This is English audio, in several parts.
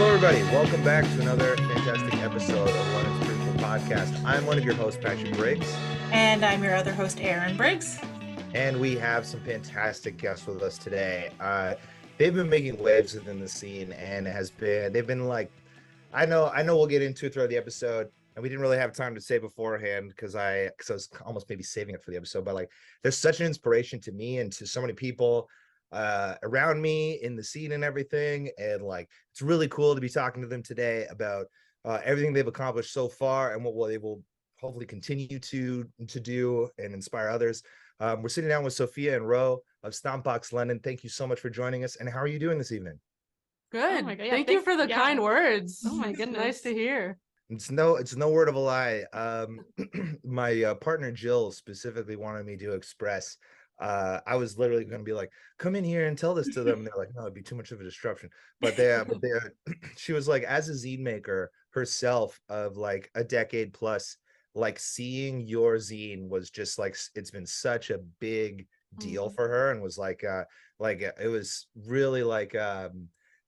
Hello, everybody. Welcome back to another fantastic episode of London's Critical Podcast. I'm one of your hosts, Patrick Briggs. And I'm your other host, Aaron Briggs. And we have some fantastic guests with us today. They've been making waves within the scene, and they've been like, I know we'll get into it throughout the episode, and we didn't really have time to say beforehand because I was almost maybe saving it for the episode, but like, there's such an inspiration to me and to so many people around me in the scene and everything, and like, it's really cool to be talking to them today about everything they've accomplished so far and what they will hopefully continue to do and inspire others. We're sitting down with Sofia and Ro of Stompbox London. Thank you so much for joining us. And how are you doing this evening? Good. Oh yeah, thank you for the kind words. Oh my goodness, nice to hear. It's no word of a lie. My partner Jill specifically wanted me to express. I was literally going to be like, "Come in here and tell this to them." And they're like, "No, it'd be too much of a disruption." But she was like, as a zine maker herself of like a decade plus, like seeing your zine was just like, it's been such a big deal for her, and was like it was really like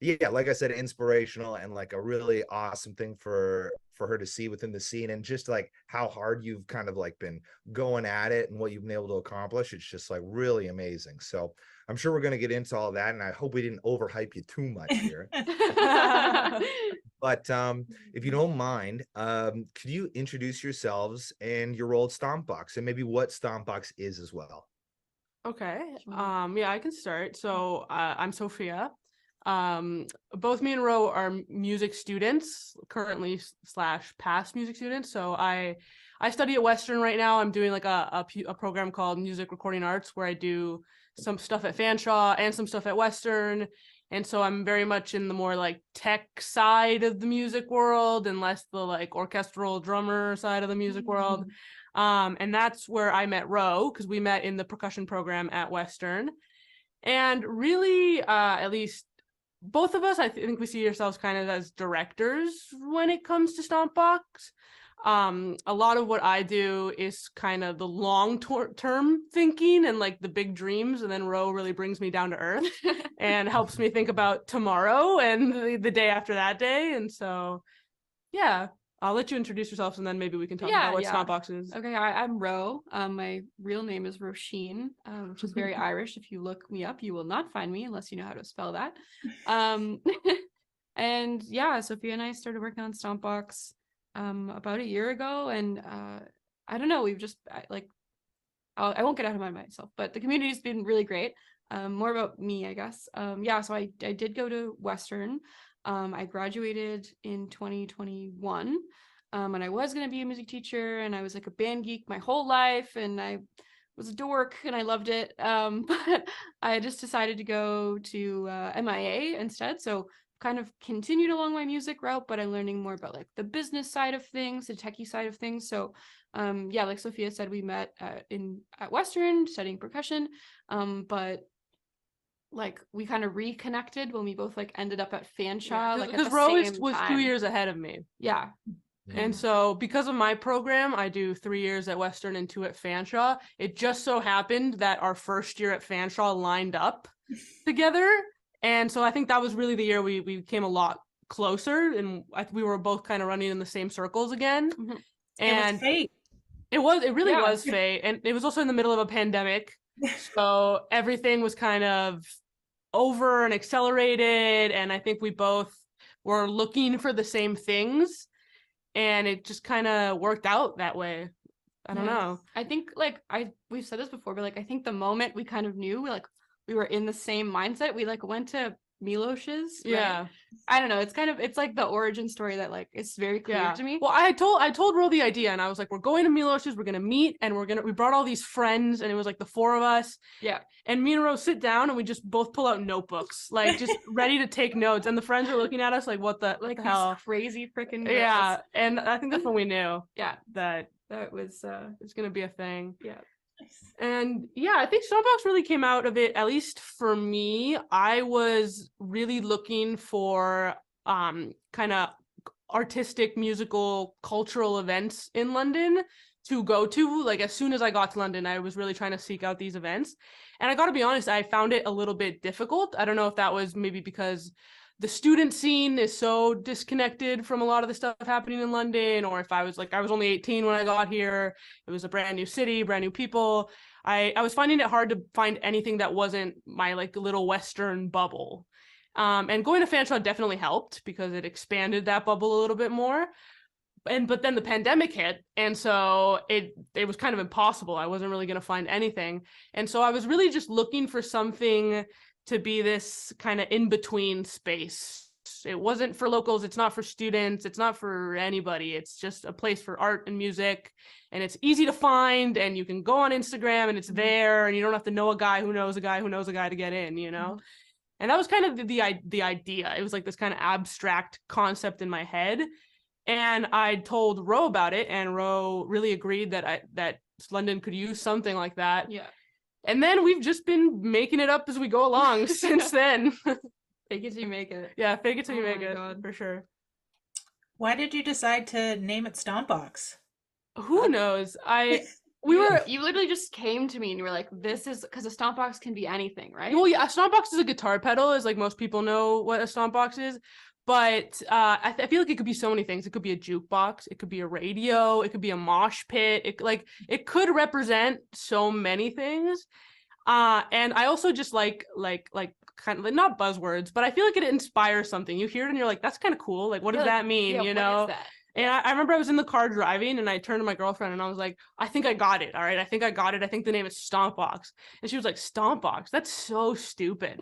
yeah, like I said, inspirational and like a really awesome thing for her to see within the scene, and just like how hard you've kind of like been going at it and what you've been able to accomplish. It's just like really amazing. So I'm sure we're going to get into all that, and I hope we didn't overhype you too much here. But if you don't mind, could you introduce yourselves and your role at Stompbox, and maybe what Stompbox is as well? Okay. Yeah, I can start. So I'm Sofia. Both me and Ro are music students currently / past music students. So I study at Western right now. I'm doing like a program called Music Recording Arts, where I do some stuff at Fanshawe and some stuff at Western. And so I'm very much in the more like tech side of the music world and less the like orchestral drummer side of the music world. And that's where I met Ro, because we met in the percussion program at Western. And really, at least both of us, I think we see ourselves kind of as directors when it comes to Stompbox. A lot of what I do is kind of the long-term thinking and like the big dreams, and then Ro really brings me down to earth and helps me think about tomorrow and the day after that day. And so, yeah, I'll let you introduce yourselves, and then maybe we can talk about what Stompbox is. Okay, I'm Ro. My real name is Roisin, which is very Irish. If you look me up, you will not find me unless you know how to spell that. And yeah, Sofia and I started working on Stompbox about a year ago, and I don't know, we've just I won't get out of myself, but the community's been really great. More about me, I guess. Yeah, so I did go to Western. I graduated in 2021, and I was going to be a music teacher, and I was like a band geek my whole life, and I was a dork and I loved it. But I just decided to go to MIA instead. So kind of continued along my music route, but I'm learning more about like the business side of things, the techie side of things. So yeah, like Sofia said, we met at Western studying percussion, but like we kind of reconnected when we both like ended up at Fanshawe, like because Ro was 2 years ahead of me. Yeah. And so because of my program, I do 3 years at Western and 2 at Fanshawe. It just so happened that our first year at Fanshawe lined up together. And so I think that was really the year we became a lot closer, and we were both kind of running in the same circles again. And it was fate. It really was fate. And it was also in the middle of a pandemic. So everything was kind of over and accelerated. And I think we both were looking for the same things. And it just kind of worked out that way. I don't know. I think like we've said this before, but like I think the moment we kind of knew we were in the same mindset, we like went to Milosh's. Right? Yeah. I don't know. It's like the origin story that like it's very clear to me. Well, I told Ro the idea, and I was like, we're going to Milosh's, we're gonna meet, and we brought all these friends, and it was like the 4 of us. Yeah. And me and Ro sit down, and we just both pull out notebooks, like just ready to take notes. And the friends are looking at us like, what the like hell? Crazy freaking girls. Yeah. And I think that's when we knew. Yeah. That was it's gonna be a thing. Yeah. And yeah, I think Stompbox really came out of it, at least for me. I was really looking for kind of artistic, musical, cultural events in London to go to. Like as soon as I got to London, I was really trying to seek out these events. And I got to be honest, I found it a little bit difficult. I don't know if that was maybe because the student scene is so disconnected from a lot of the stuff happening in London, or if I was only 18 when I got here, it was a brand new city, brand new people. I was finding it hard to find anything that wasn't my like little Western bubble. And going to Fanshawe definitely helped because it expanded that bubble a little bit more. But then the pandemic hit, and so it was kind of impossible. I wasn't really going to find anything. And so I was really just looking for something to be this kind of in-between space. It wasn't for locals, it's not for students, it's not for anybody. It's just a place for art and music, and it's easy to find, and you can go on Instagram and it's there, and you don't have to know a guy who knows a guy who knows a guy to get in, you know? And that was kind of the idea. It was like this kind of abstract concept in my head. And I told Ro about it, and Ro really agreed that London could use something like that. Yeah. And then we've just been making it up as we go along since then. Fake it till you make it. Yeah, fake it till you Oh make my it, God. for sure. Why did you decide to name it Stompbox? Who knows? You literally just came to me and you were like, this is because a Stompbox can be anything, right? Well, yeah, a Stompbox is a guitar pedal, as like most people know what a Stompbox is. But I feel like it could be so many things. It could be a jukebox. It could be a radio. It could be a mosh pit. It could represent so many things. And I also just like kind of like, not buzzwords, but I feel like it inspires something. You hear it and you're like, that's kind of cool. Like, what does that mean? Yeah, you what know? is that? And I remember I was in the car driving, and I turned to my girlfriend and I was like, I think I got it. All right. I think I got it. I think the name is Stompbox. And she was like, Stompbox? That's so stupid.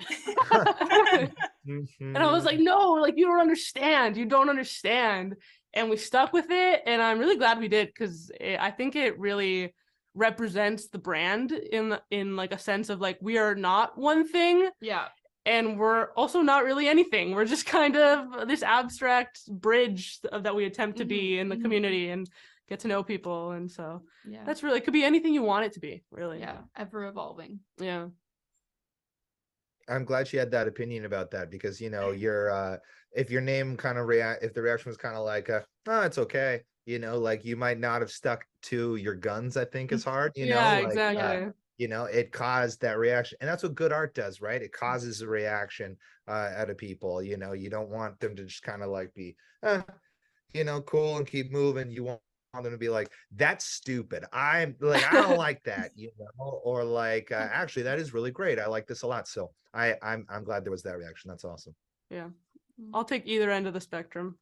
And I was like, no, like, you don't understand. You don't understand. And we stuck with it. And I'm really glad we did, because I think it really represents the brand in like a sense of like, we are not one thing. Yeah. And we're also not really anything. We're just kind of this abstract bridge that we attempt to be in the community and get to know people. And so Yeah. that's really, it could be anything you want it to be, really. Yeah. Ever evolving. Yeah. I'm glad she had that opinion about that, because you know, if your name kind of if the reaction was kind of like oh, it's okay, you know, like you might not have stuck to your guns, I think is hard, you know, like, exactly. you know, it caused that reaction. And that's what good art does, right? It causes a reaction out of people. You know, you don't want them to just kind of like be you know, cool and keep moving. You want them to be like, that's stupid, I'm like, I don't like that, you know, or like actually that is really great, I like this a lot. So I'm glad there was that reaction. That's awesome. Yeah, I'll take either end of the spectrum.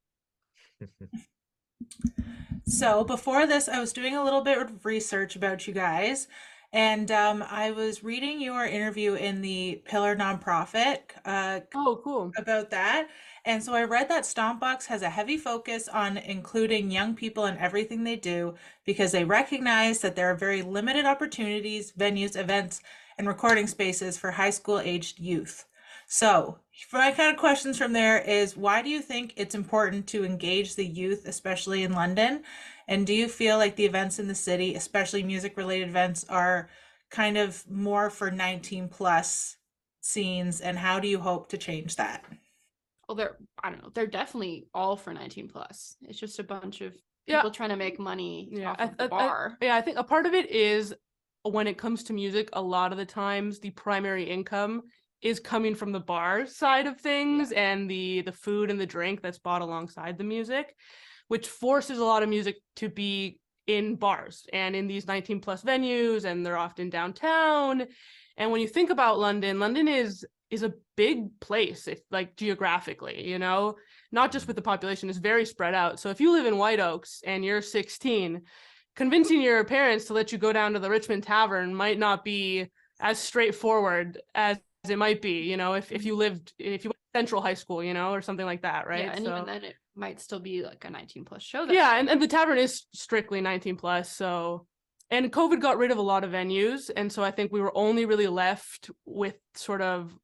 So before this, I was doing a little bit of research about you guys, and I was reading your interview in the Pillar nonprofit Oh, cool. about that. And so I read that Stompbox has a heavy focus on including young people in everything they do, because they recognize that there are very limited opportunities, venues, events, and recording spaces for high school aged youth. So for my kind of questions from there is, why do you think it's important to engage the youth, especially in London? And do you feel like the events in the city, especially music related events, are kind of more for 19 plus scenes? And how do you hope to change that? Well, I don't know. They're definitely all for 19 plus. It's just a bunch of Yeah. people trying to make money off of the bar. I think a part of it is, when it comes to music, a lot of the times the primary income is coming from the bar side of things, and the food and the drink that's bought alongside the music, which forces a lot of music to be in bars and in these 19 plus venues, and they're often downtown. And when you think about London is a big place, if like geographically, you know, not just with the population, is very spread out. So if you live in White Oaks and you're 16, convincing your parents to let you go down to the Richmond Tavern might not be as straightforward as it might be, you know, if you went to Central High School, you know, or something like that, right? Yeah, and so, even then it might still be like a 19 plus show. Yeah, and the tavern is strictly 19 plus. So, and COVID got rid of a lot of venues, and so I think we were only really left with sort of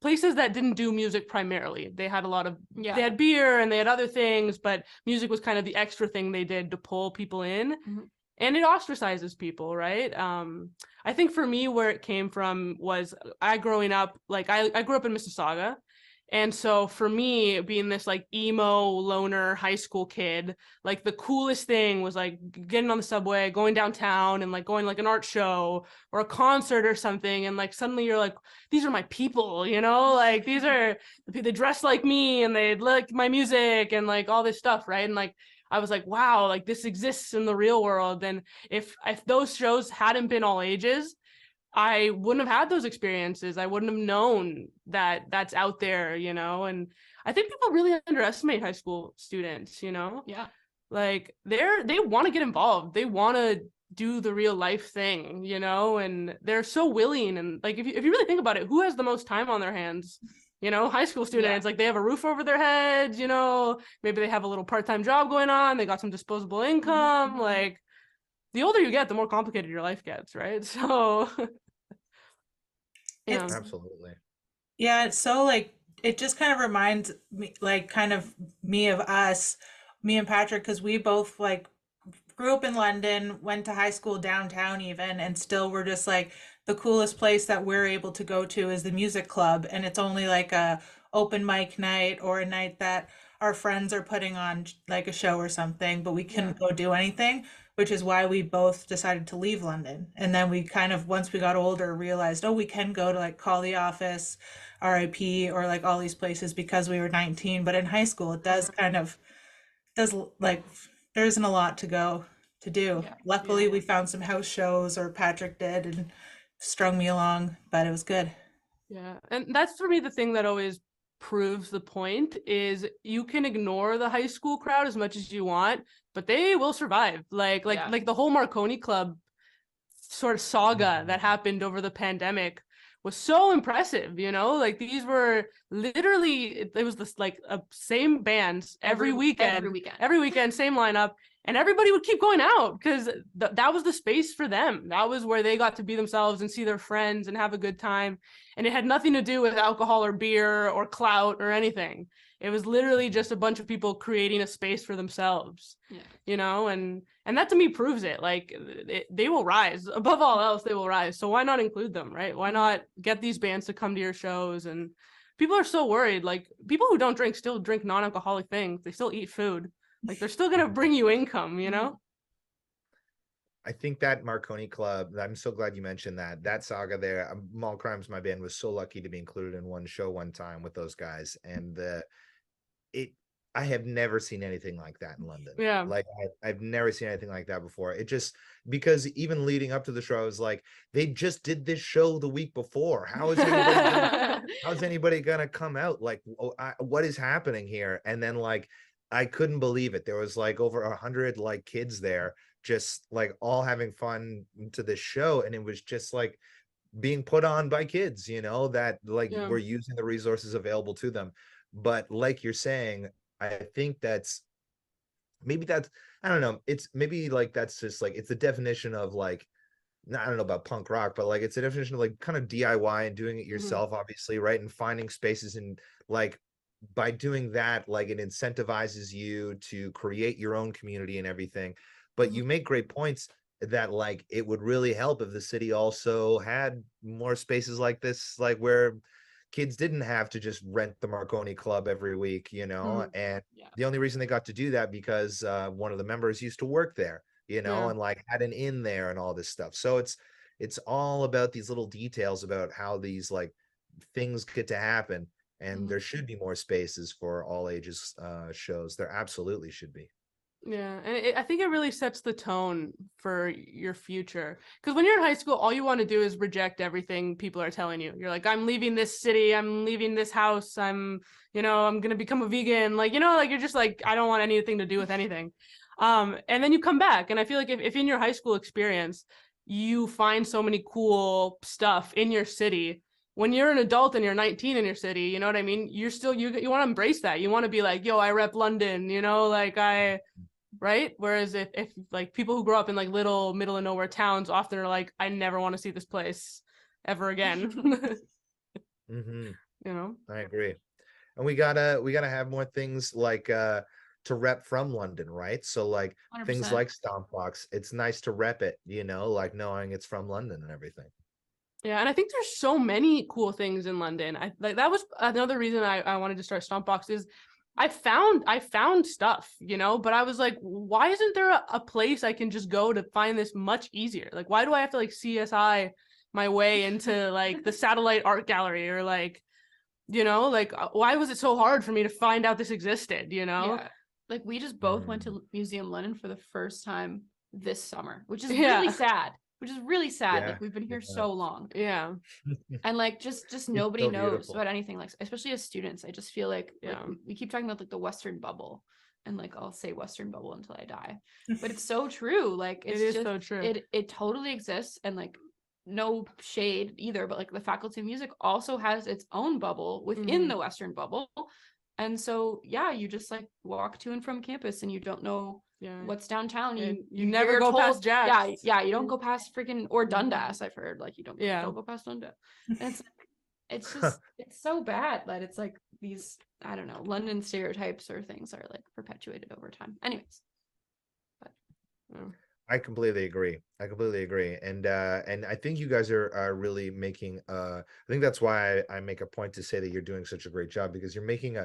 places that didn't do music primarily. They had a lot of, they had beer and they had other things, but music was kind of the extra thing they did to pull people in. And it ostracizes people, right? I think for me, where it came from was I grew up in Mississauga, And so for me, being this like emo loner high school kid, like the coolest thing was like getting on the subway, going downtown and like going like an art show or a concert or something. And like suddenly you're like, these are my people, you know, like these are, they dress like me and they like my music and like all this stuff, right? And like I was like, wow, like this exists in the real world. And if those shows hadn't been all ages, I wouldn't have had those experiences. I wouldn't have known that that's out there, you know? And I think people really underestimate high school students, you know? Yeah. Like they want to get involved. They want to do the real life thing, you know? And they're so willing. And like, if you really think about it, who has the most time on their hands? You know, high school students, like they have a roof over their heads, you know, maybe they have a little part-time job going on. They got some disposable income. Like the older you get, the more complicated your life gets, right? So yeah. Absolutely. Yeah, it's so like it just kind of reminds me like kind of me of us, me and Patrick, because we both like grew up in London, went to high school downtown even, and still we're just like the coolest place that we're able to go to is the music club. And it's only like a open mic night or a night that our friends are putting on like a show or something, but we couldn't go do anything, which is why we both decided to leave London. And then we kind of, once we got older, realized, oh, we can go to like Call the Office, RIP, or like all these places because we were 19. But in high school, it does kind of, does like, there isn't a lot to go to do. Yeah. Luckily, we found some house shows, or Patrick did, and strung me along, but it was good. Yeah. And that's for me the thing that always proves the point is you can ignore the high school crowd as much as you want, but they will survive. Like the whole Marconi Club sort of saga that happened over the pandemic was so impressive, you know? Like these were literally, it was this like same bands every weekend, same lineup. And everybody would keep going out because that was the space for them. That was where they got to be themselves and see their friends and have a good time. And it had nothing to do with alcohol or beer or clout or anything. It was literally just a bunch of people creating a space for themselves, you know, and that to me proves it. Like they will rise above all else. They will rise. So why not include them, right? Why not get these bands to come to your shows? And people are so worried. Like people who don't drink still drink non-alcoholic things. They still eat food. Like they're still gonna bring you income, you know? I think that Marconi Club, I'm so glad you mentioned that saga there. Mall Crimes, my band, was so lucky to be included in one show one time with those guys. And I have never seen anything like that in London. Yeah. Like I've never seen anything like that before. It just, because even leading up to the show, I was like, they just did this show the week before. How is anybody gonna come out? Like, what is happening here? And then like, I couldn't believe it. There was like over 100 like kids there, just like all having fun to this show. And it was just like being put on by kids, you know, that like were using the resources available to them. But like you're saying, I think that's, I don't know. It's maybe like, that's just like, it's the definition of like, I don't know about punk rock, but like, it's a definition of like kind of DIY and doing it yourself, obviously. Right. And finding spaces, and like, by doing that, like it incentivizes you to create your own community and everything. But you make great points that like it would really help if the city also had more spaces like this, like where kids didn't have to just rent the Marconi Club every week, you know. And the only reason they got to do that because one of the members used to work there, you know, and like had an inn there and all this stuff. So it's all about these little details about how these like things get to happen. And there should be more spaces for all ages shows. There absolutely should be. Yeah, and I think it really sets the tone for your future. Because when you're in high school, all you want to do is reject everything people are telling you. You're like, I'm leaving this city, I'm leaving this house, I'm gonna become a vegan. Like, like you're just like, I don't want anything to do with anything. And then you come back, and I feel like if in your high school experience you find so many cool stuff in your city, when you're an adult and you're 19 in your city, you know what I mean? You're still, you want to embrace that. You want to be like, yo, I rep London, like right? Whereas if like people who grow up in like little middle of nowhere towns often are like, I never want to see this place ever again. I agree. And we gotta have more things like to rep from London, right? So like 100%. Things like Stompbox, it's nice to rep it, like knowing it's from London and everything. Yeah, and I think there's so many cool things in London. I like that was another reason I wanted to start Stompbox is I found stuff, you know, but I was like, why isn't there a place I can just go to find this much easier? Like, why do I have to like CSI my way into like the satellite art gallery or like, you know, like why was it so hard for me to find out this existed, you know? Yeah. Like we just both went to Museum London for the first time this summer, which is Yeah. really sad. Which is really sad. Yeah, Like we've been here yeah. so long. Yeah. And like just nobody so knows beautiful. about anything, like especially as students. I just feel like, Yeah. we keep talking about like the Western bubble, and like I'll say Western bubble until I die. But it's so true. Like It it's is just so true. it totally exists. And like no shade either, but like the Faculty of Music also has its own bubble within the Western bubble. And so yeah, you just like walk to and from campus and you don't know Yeah. what's downtown. You never go past Jack's. Yeah, you don't go past freaking or Dundas. I've heard like you don't go past Dundas. And it's just it's so bad that it's like these, I don't know, London stereotypes or things are like perpetuated over time. Anyways, but I completely agree. And I think you guys are really making I think that's why I make a point to say that you're doing such a great job, because you're making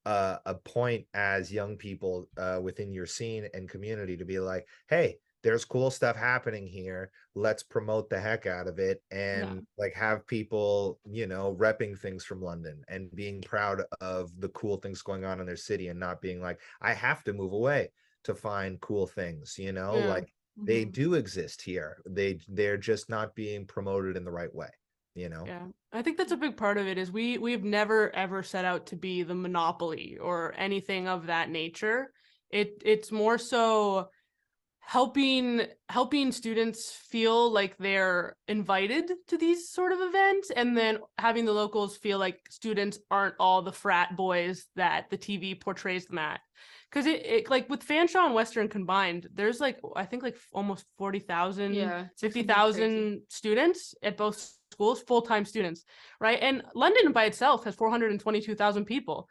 a point as young people within your scene and community to be like, hey, there's cool stuff happening here. Let's promote the heck out of it and like have people, you know, repping things from London and being proud of the cool things going on in their city and not being like, I have to move away to find cool things, you know, like they do exist here. They're just not being promoted in the right way, you know? Yeah, I think that's a big part of it is we've never ever set out to be the monopoly or anything of that nature. It's more so helping students feel like they're invited to these sort of events, and then having the locals feel like students aren't all the frat boys that the TV portrays them at. Because it like with Fanshawe and Western combined, there's like I think like almost 40,000, 50,000 students at both schools, full-time students, right? And London by itself has 422,000 people.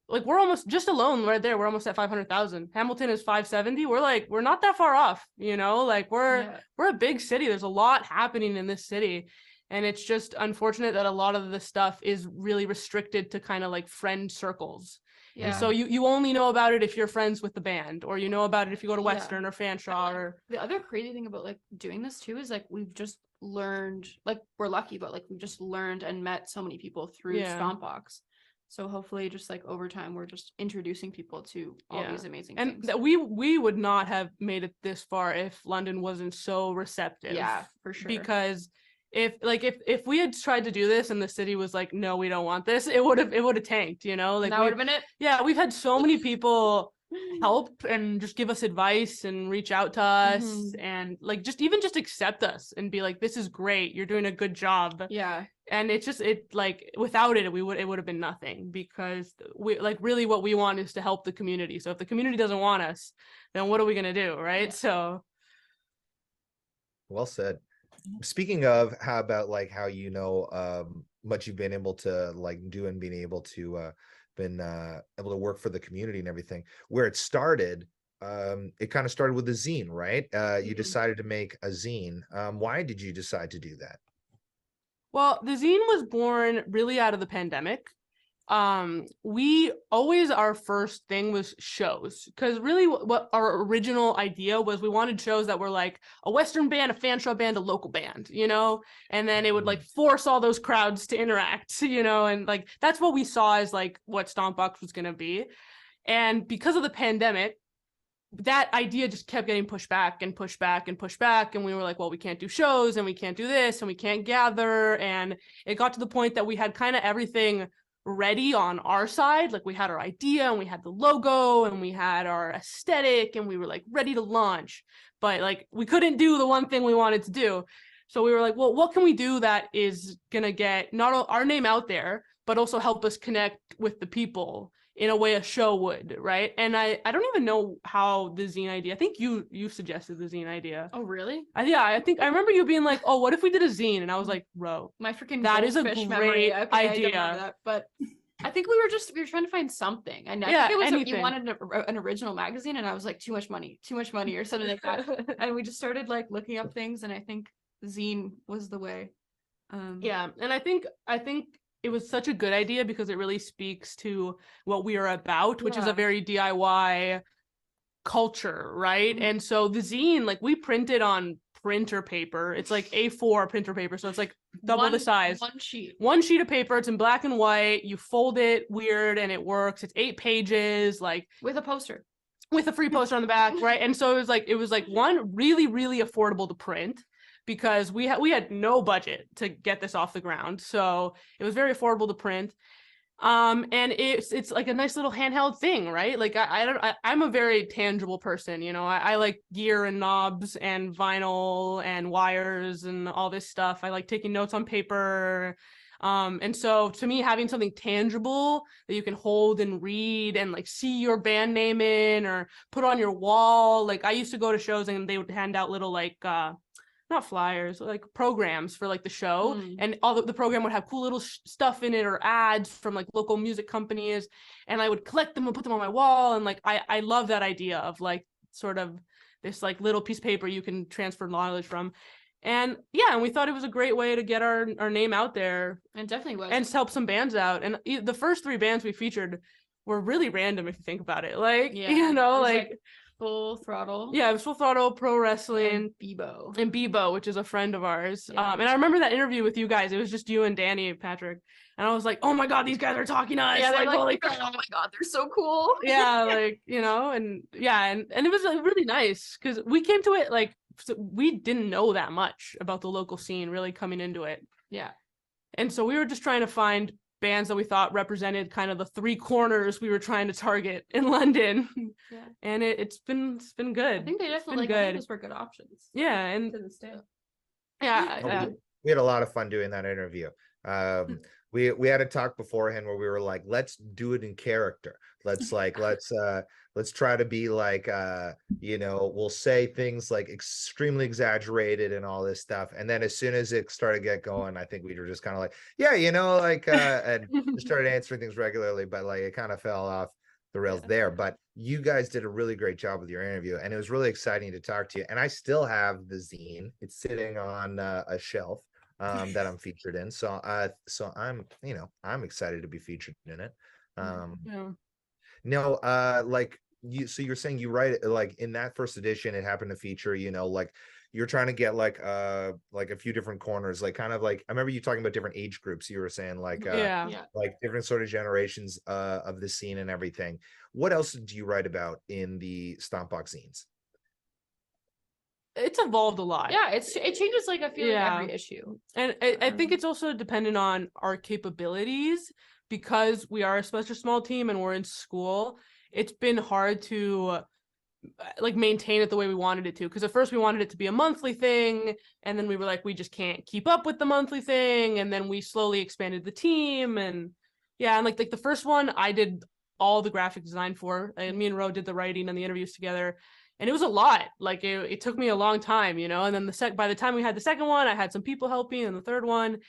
Like we're almost just alone right there. We're almost at 500,000. Hamilton is 570. We're not that far off, you know, like we're a big city. There's a lot happening in this city. And it's just unfortunate that a lot of the stuff is really restricted to kind of like friend circles. Yeah. And so you only know about it if you're friends with the band, or you know about it if you go to Western or Fanshawe. Or the other crazy thing about like doing this too is like we've just learned, like we're lucky, but like we've just learned and met so many people through Stompbox. So hopefully just like over time, we're just introducing people to all these amazing things. And we would not have made it this far if London wasn't so receptive. Yeah, for sure. Because if we had tried to do this and the city was like, no, we don't want this, it would have tanked, you know? Like that would have been it. Yeah, we've had so many people help and just give us advice and reach out to us and like just accept us and be like, this is great, you're doing a good job. Yeah. And it's just like without it would have been nothing, because we like really what we want is to help the community. So if the community doesn't want us, then what are we gonna do, right? So well said. Speaking of, how about like how you know much you've been able to like do and being able to able to work for the community and everything, where it started, it kind of started with a zine, right? You decided to make a zine. Why did you decide to do that? Well, the zine was born really out of the pandemic. We always, our first thing was shows, because really what our original idea was, we wanted shows that were like a Western band, a Fanshawe band, a local band, you know, and then it would like force all those crowds to interact, you know, and like that's what we saw as like what Stompbox was going to be. And because of the pandemic, that idea just kept getting pushed back and pushed back and pushed back. And we were like, well, we can't do shows and we can't do this and we can't gather. And it got to the point that we had kind of everything ready on our side. Like we had our idea and we had the logo and we had our aesthetic and we were like ready to launch, but like we couldn't do the one thing we wanted to do. So we were like, well, what can we do that is gonna get not our name out there, but also help us connect with the people in a way a show would, right? And I don't even know how the zine idea, I think you suggested the zine idea. Oh, really? I think I remember you being like, oh, what if we did a zine? And I was like, bro, my freaking that is a goldfish great memory. Okay, idea. I don't remember that, but I think we were trying to find something. And I think it was anything. You wanted an original magazine, and I was like, too much money or something like that. And we just started like looking up things, and I think zine was the way. Yeah, and I think it was such a good idea because it really speaks to what we are about, which is a Yeah. very DIY culture, right? Mhm. And so the zine, like we printed on printer paper. It's like A4 printer paper, so it's like double the size. One sheet of paper. It's in black and white. You fold it weird, and it works. It's 8 pages, like with a poster. with a free poster on the back, right? And so it was like one really affordable to print because we had no budget to get this off the ground, so it was very affordable to print. And it's like a nice little handheld thing, right? Like I'm a very tangible person, you know. I like gear and knobs and vinyl and wires and all this stuff. I like taking notes on paper. And so to me, having something tangible that you can hold and read and like see your band name in or put on your wall. Like I used to go to shows and they would hand out little like not flyers, like programs for like the show, and all the program would have cool little stuff in it or ads from like local music companies, and I would collect them and put them on my wall. And like I love that idea of like sort of this like little piece of paper you can transfer knowledge from. And yeah, and we thought it was a great way to get our name out there, and definitely was, and to help some bands out. And the first 3 bands we featured were really random if you think about it. Like, you know, like Full Throttle. Yeah, it was Full Throttle, Pro Wrestling, and Bebo, which is a friend of ours. And I remember that interview with you guys. It was just you and Danny and Patrick. And I was like, oh my God, these guys are talking to us. Yeah, like, holy oh my God, they're so cool. Yeah, like, you know, and yeah, and it was like, really nice because we came to it like, we didn't know that much about the local scene really coming into it. Yeah. And so we were just trying to find bands that we thought represented kind of the 3 corners we were trying to target in London. Yeah. And it's been good. I think they definitely those were good options. Yeah, and to this day. Yeah. We had a lot of fun doing that interview. We had a talk beforehand where we were like, let's do it in character. Let's try to be like you know, we'll say things like extremely exaggerated and all this stuff. And then as soon as it started to get going, I think we were just kind of like, yeah, you know, like and just started answering things regularly, but like it kind of fell off the rails there. But you guys did a really great job with your interview, and it was really exciting to talk to you. And I still have the zine. It's sitting on a shelf that I'm featured in. So I'm, you know, I'm excited to be featured in it. No, like so you're saying you write it like in that first edition, it happened to feature, you know, like you're trying to get like a few different corners, like kind of like I remember you talking about different age groups. You were saying like like different sort of generations of the scene and everything. What else do you write about in the Stompbox zines? It's evolved a lot. Yeah, it changes like I feel like every issue. And I think it's also dependent on our capabilities because we are such a small team and we're in school. It's been hard to like maintain it the way we wanted it to, because at first we wanted it to be a monthly thing, and then we were like, we just can't keep up with the monthly thing, and then we slowly expanded the team. And yeah, and like the first one I did all the graphic design for, and me and Ro did the writing and the interviews together, and it was a lot. Like it took me a long time, you know. And then by the time we had the second one, I had some people helping, and the third one.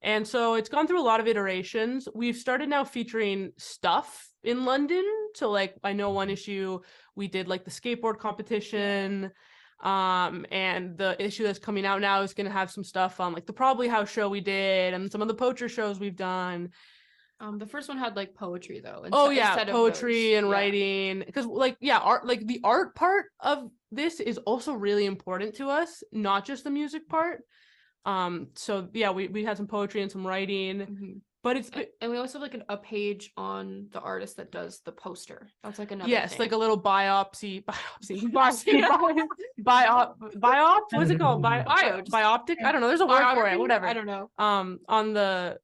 And so it's gone through a lot of iterations. We've started now featuring stuff in London. So like I know one issue we did like the skateboard competition, and the issue that's coming out now is going to have some stuff on like the Probably House show we did and some of the Poacher shows we've done. The first one had like poetry though. Poetry and writing, because like art, like the art part of this is also really important to us, not just the music part. So yeah, we had some poetry and some writing, but and we also have like a page on the artist that does the poster. That's like another thing. Like a little biopsy biop, what's it called? Bioptic? I don't know, there's a word for it, whatever. I don't know. On the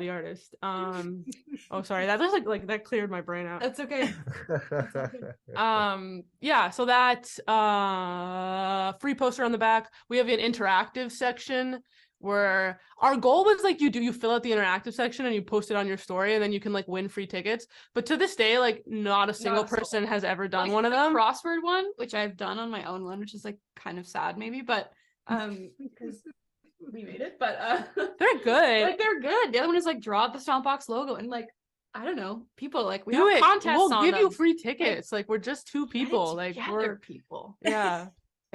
artist. Oh sorry, that just like that cleared my brain out. That's okay. So that free poster on the back. We have an interactive section where our goal was like you fill out the interactive section and you post it on your story, and then you can like win free tickets. But to this day, like not a single person has ever done one of them. Crossword one, which I've done on my own one, which is like kind of sad maybe, but because we made it, but they're good. Like they're good. The other one is like draw the Stompbox logo, and like I don't know, people like we do have it. contests. We'll give you free tickets. Like we're just 2 people. Like we're people. Yeah.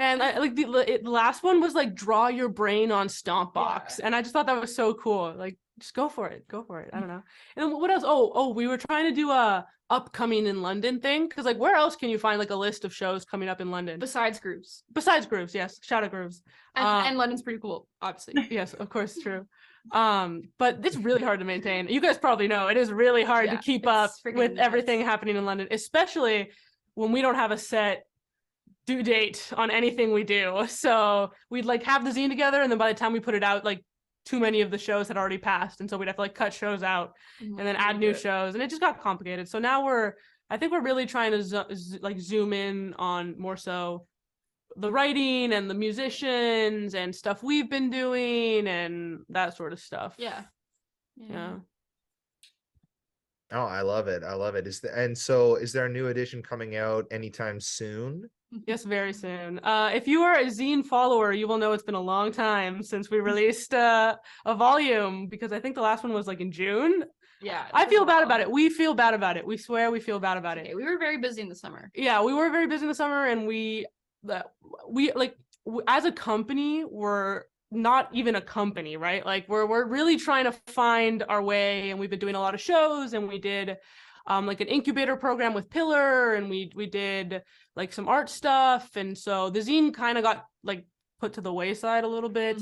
And like the last one was like draw your brain on Stompbox, and I just thought that was so cool. Like, just go for it. I don't know. And then what else? Oh, we were trying to do a upcoming in London thing, because like where else can you find like a list of shows coming up in London Besides Grooves. Yes, shout out Grooves. And London's pretty cool, obviously. Yes, of course, true. But it's really hard to maintain. You guys probably know it is really hard to keep up with everything happening in London, especially when we don't have a set due date on anything we do. So we'd like have the zine together, and then by the time we put it out, like too many of the shows had already passed, and so we'd have to like cut shows out and then add new shows, and it just got complicated. So now I think we're really trying to like zoom in on more so the writing and the musicians and stuff we've been doing and that sort of stuff. Yeah. Oh, I love it. So is there a new edition coming out anytime soon? Yes, very soon. If you are a zine follower, you will know it's been a long time since we released a volume, because I think the last one was like in June. Yeah. I feel bad about it. We feel bad about it. We swear we feel bad about it. We were very busy in the summer. Yeah, we were very busy in the summer, and we as a company, we're not even a company, right? Like we're really trying to find our way, and we've been doing a lot of shows, and we did like an incubator program with Pillar, and we did like some art stuff, and so the zine kind of got like put to the wayside a little bit.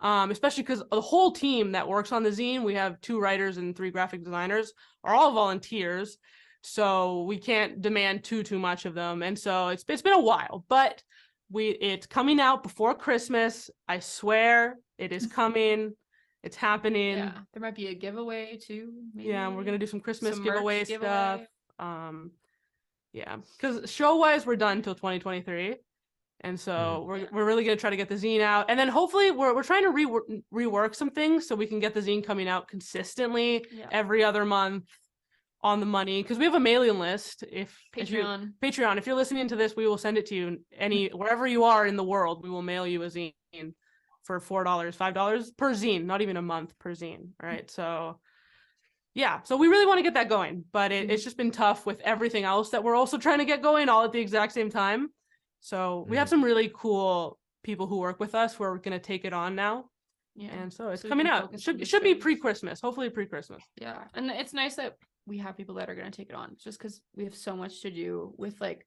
Especially because the whole team that works on the zine, we have 2 writers and 3 graphic designers, are all volunteers, so we can't demand too much of them, and so it's been a while, but it's coming out before Christmas. I swear it is coming. It's happening. Yeah, there might be a giveaway too. Maybe. Yeah, and we're gonna do some Christmas Some giveaway merch stuff. giveaway. Yeah, because show wise we're done till 2023, and so we're really gonna try to get the zine out, and then hopefully we're trying to rework some things so we can get the zine coming out consistently every other month on the money, because we have a mailing list. Patreon, if you're listening to this, we will send it to you wherever you are in the world. We will mail you a zine for $4, $5 per zine, not even a month per zine. All right, so yeah, so we really want to get that going, but it's just been tough with everything else that we're also trying to get going all at the exact same time. So we have some really cool people who work with us who are going to take it on now. Yeah, and so it's coming out. It should be pre-Christmas, hopefully pre-Christmas. Yeah, and it's nice that we have people that are going to take it on, just because we have so much to do with like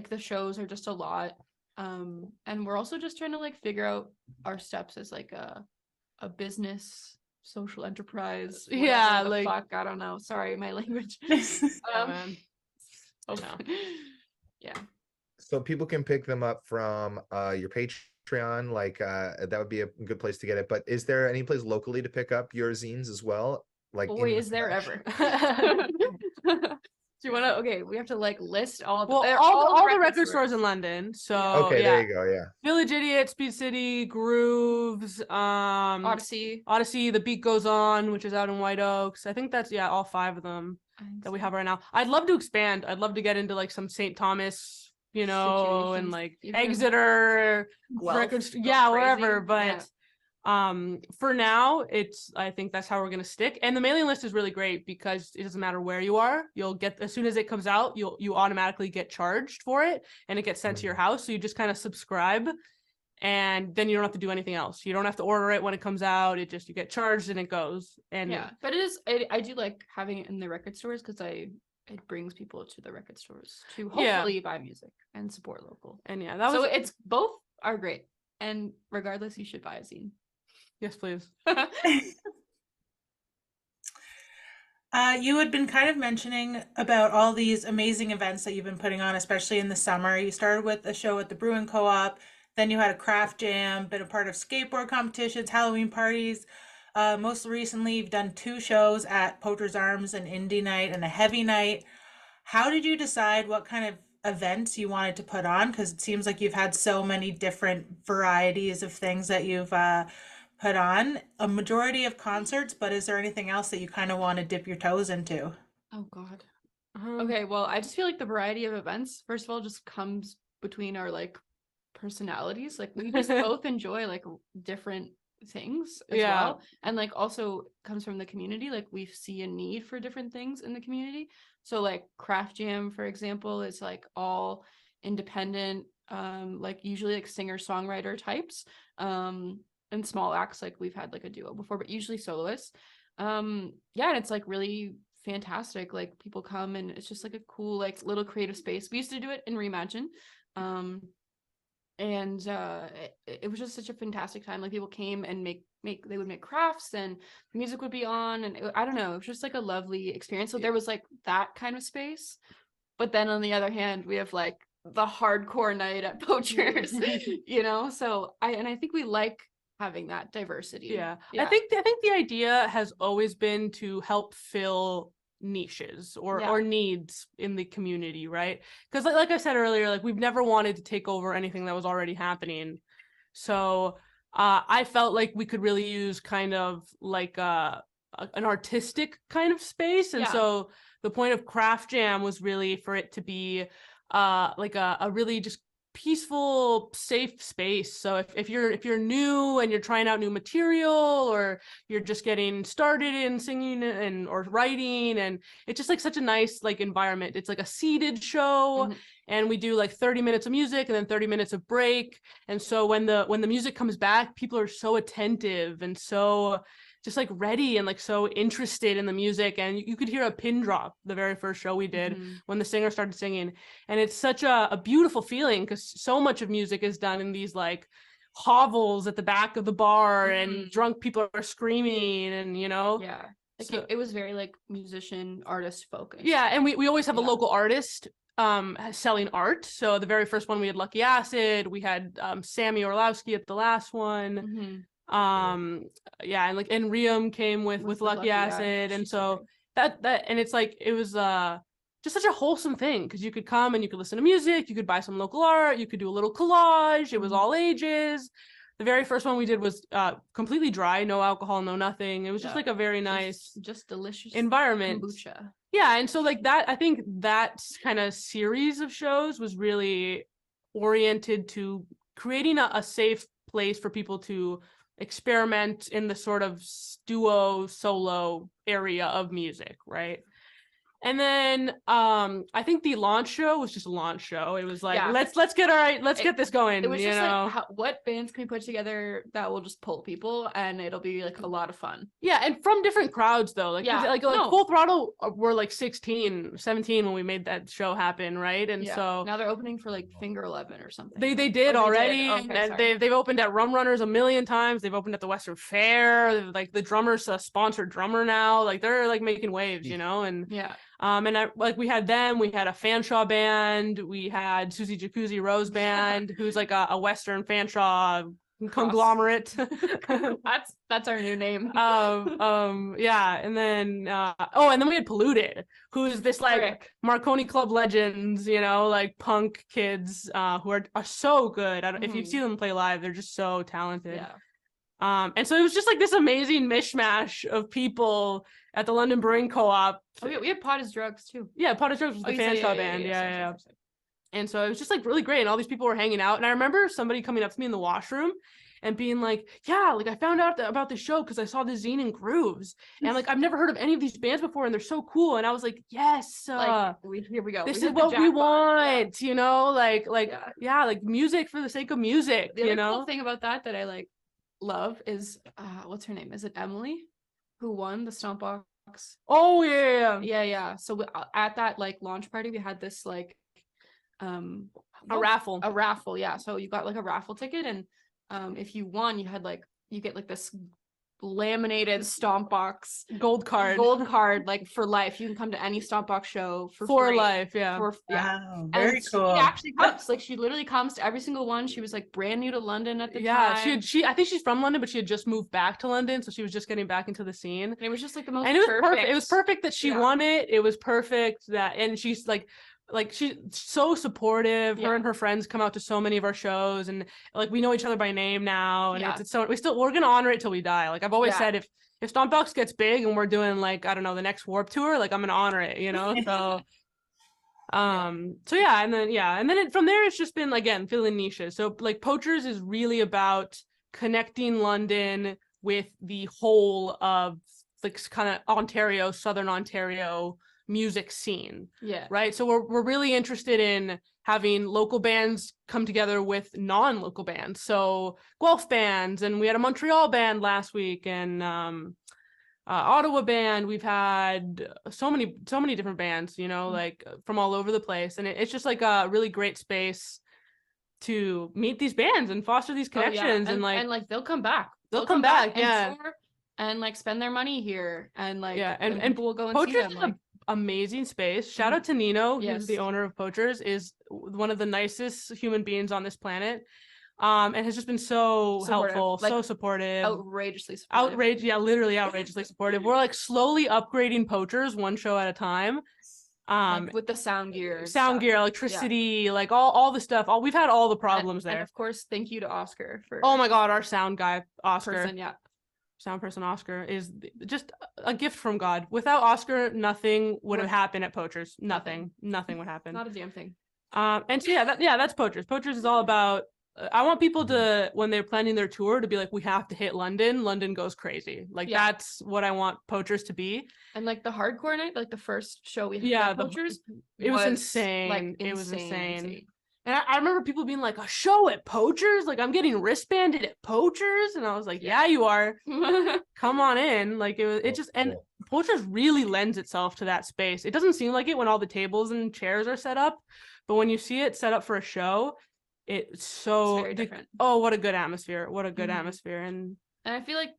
the shows are just a lot, and we're also just trying to like figure out our steps as like a business social enterprise. Yeah, like fuck, I don't know, sorry, my language. Man. Oh no. Yeah, so people can pick them up from your Patreon, like that would be a good place to get it, but is there any place locally to pick up your zines as well? Like, wait, is there ever? Do you want to? Okay, we have to like list all the record stores in London. So okay, there you go. Yeah, Village Idiot, Speed City, Grooves, Odyssey, The Beat Goes On, which is out in White Oaks. I think that's all 5 of them that we have right now. I'd love to expand. I'd love to get into like some St. Thomas, and like Exeter records, wherever. But for now, I think that's how we're gonna stick. And the mailing list is really great because it doesn't matter where you are, you'll get, as soon as it comes out, you automatically get charged for it, and it gets sent to your house. So you just kind of subscribe, and then you don't have to do anything else. You don't have to order it when it comes out. You get charged and it goes. And yeah, but I do like having it in the record stores, because it brings people to the record stores to hopefully buy music and support local. And it's both are great, and regardless, you should buy a zine. Yes, please. You had been kind of mentioning about all these amazing events that you've been putting on, especially in the summer. You started with a show at the Brewing Co-op, then you had a craft jam, been a part of skateboard competitions, Halloween parties. Most recently, you've done 2 shows at Poacher's Arms, an indie night and a heavy night. How did you decide what kind of events you wanted to put on? Because it seems like you've had so many different varieties of things that you've put on, a majority of concerts, but is there anything else that you kind of want to dip your toes into? Oh God. Okay, well, I just feel like the variety of events, first of all, just comes between our like personalities. Like we just both enjoy like different things as well, and like also comes from the community. Like we see a need for different things in the community. So like Craft Jam, for example, is like all independent like usually like singer-songwriter types, and small acts, like we've had like a duo before, but usually soloists. Yeah, and it's like really fantastic. Like people come and it's just like a cool like little creative space. We used to do it in Reimagine. And it was just such a fantastic time. Like people came and they would make crafts and the music would be on, and I don't know, it was just like a lovely experience. So there was like that kind of space, but then on the other hand we have like the hardcore night at Poachers, you know. So I think we like having that diversity. Yeah. I think the idea has always been to help fill niches or needs in the community, right? Because like I said earlier, like we've never wanted to take over anything that was already happening. So I felt like we could really use kind of like an artistic kind of space. And so the point of Craft Jam was really for it to be like a really just peaceful, safe space. So if you're new and you're trying out new material, or you're just getting started in singing and or writing, and it's just like such a nice like environment. It's like a seated show, and we do like 30 minutes of music and then 30 minutes of break. And so when the music comes back, people are so attentive and so just like ready and like so interested in the music. And you could hear a pin drop the very first show we did when the singer started singing. And it's such a beautiful feeling, because so much of music is done in these like hovels at the back of the bar, and drunk people are screaming, and you know. Yeah. Like so, it was very like musician artist focused. Yeah, and we always have a local artist selling art. So the very first one we had Lucky Acid, we had Sammy Orlowski at the last one. Yeah, and like Riam came with Lucky Acid, and so that and it's like it was just such a wholesome thing, because you could come and you could listen to music, you could buy some local art, you could do a little collage. It was all ages. The very first one we did was completely dry, no alcohol, no nothing. It was just like a very nice, just delicious environment. Kombucha. Yeah, and so like that, I think that kind of series of shows was really oriented to creating a safe place for people to experiment in the sort of duo solo area of music, right? And then I think the launch show was just a launch show. It was like, let's get this going. It was just like, what bands can we put together that will just pull people, and it'll be like a lot of fun. Yeah, and from different crowds though. Like, like Full Throttle were like 16, 17 when we made that show happen, right? And so now they're opening for like Finger 11 or something. They did already. And they've opened at Rum Runners a million times. They've opened at the Western Fair. Like the drummer's a sponsored drummer now. Like they're like making waves, you know? And and we had them, we had a Fanshawe band, we had Susie Jacuzzi Rose Band, who's like a Western Fanshawe conglomerate. that's our new name. Yeah, and then and then we had Polluted, who's this like Marconi Club legends, you know, like punk kids who are so good. If you've seen them play live, they're just so talented. And so it was just like this amazing mishmash of people at the London Brewing Co-op. Oh, we had Pot is Drugs too. Yeah, Pot is Drugs was the Fanshawe band. Yeah. And so it was just like really great, and all these people were hanging out. And I remember somebody coming up to me in the washroom and being like, yeah, like I found out about the show because I saw the zine and Grooves, and like I've never heard of any of these bands before, and they're so cool. And I was like, yes, like, here we go. This is what we want, you know, like music for the sake of music. The you know, cool thing about that I like love is what's her name? Is it Emily, who won the Stompbox? Oh yeah. So at that like launch party, we had this like a raffle. Yeah, so you got like a raffle ticket, and if you won, you get like this laminated Stompbox gold card like for life. You can come to any Stompbox show for free. Life. Wow, very cool. She actually comes, like she literally comes to every single one. She was like brand new to London at the time. I think she's from London, but she had just moved back to London, so she was just getting back into the scene. And it was just like the most perfect. It was perfect that she won it. It was perfect that, and she's like she's so supportive. Her and her friends come out to so many of our shows, and like we know each other by name now, and it's so we're gonna honor it till we die. Like I've always said, if Stompbox gets big and we're doing like, I don't know, the next Warped Tour, like I'm gonna honor it, you know. So and then from there it's just been again filling niches. So like Poachers is really about connecting London with the whole of like kind of Ontario, Southern Ontario music scene. Yeah. Right. So we're really interested in having local bands come together with non-local bands. So Guelph bands, and we had a Montreal band last week, and Ottawa band. We've had so many different bands, you know, like from all over the place. And it's just like a really great space to meet these bands and foster these connections. And like they'll come back. They'll come back, yeah. And tour and like spend their money here, and like and people will go and see Poachers them. is Like, an amazing space. Shout out to Nino, who's Yes. the owner of Poachers, is one of the nicest human beings on this planet. And has just been so Supportive, helpful, like, so supportive. outrageously supportive. Literally outrageously supportive. We're like slowly upgrading Poachers one show at a time. Like, with the sound gear, electricity, like all the stuff. We've had all the problems there. And of course, thank you to Oscar for. Oh my God, our sound guy, Oscar. Sound person Oscar is just a gift from God. Without Oscar, nothing would have happened at Poachers. Nothing would happen. Not a damn thing. And so that's Poachers. Poachers is all about. I want people to, when they're planning their tour, to be like, we have to hit London. London goes crazy. Like that's what I want Poachers to be. And like the hardcore night, like the first show we had at Poachers, it was insane. Like, it was insane. And I remember people being like, a show at Poachers? Like, I'm getting wristbanded at Poachers? And I was like, yeah, you are. Come on in. Like, and Poachers really lends itself to that space. It doesn't seem like it when all the tables and chairs are set up, but when you see it set up for a show, it's very different. Oh, what a good atmosphere. What a good atmosphere. And I feel like,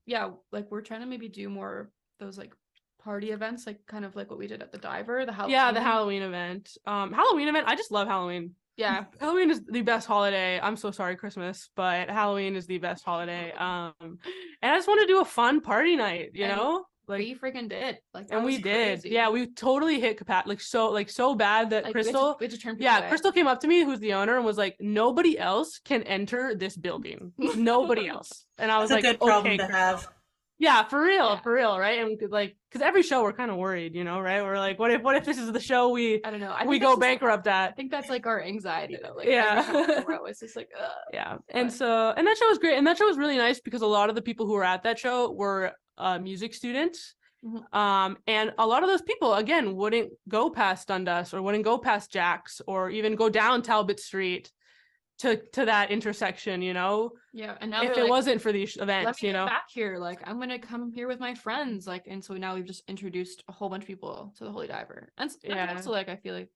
like we're trying to maybe do more of those like party events, like kind of like what we did at the Diver, the Halloween event. Halloween event. I just love Halloween. Yeah. Halloween is the best holiday. I'm so sorry, Christmas, but Halloween is the best holiday. And I just want to do a fun party night, you know? Like, we freaking did. Like, and we did. Yeah, we totally hit capacity. So bad that Crystal. We had to turn people away. Crystal came up to me, who's the owner, and was like, "Nobody else can enter this building. Nobody else." And I was That's like, a good problem "Okay, to have." Yeah, for real, right? And we could because every show we're kind of worried, you know, right? We're like, what if this is the show we go bankrupt at? I think that's like our anxiety though. Like, it's just like, ugh. Yeah. And that show was great, and that show was really nice because a lot of the people who were at that show were music students. And a lot of those people again wouldn't go past Dundas or wouldn't go past Jack's or even go down Talbot Street to that intersection, you know. And now if it wasn't for these events, let me get back here, like I'm gonna come here with my friends, like, and so now we've just introduced a whole bunch of people to the Holy Diver. And also, like, I feel like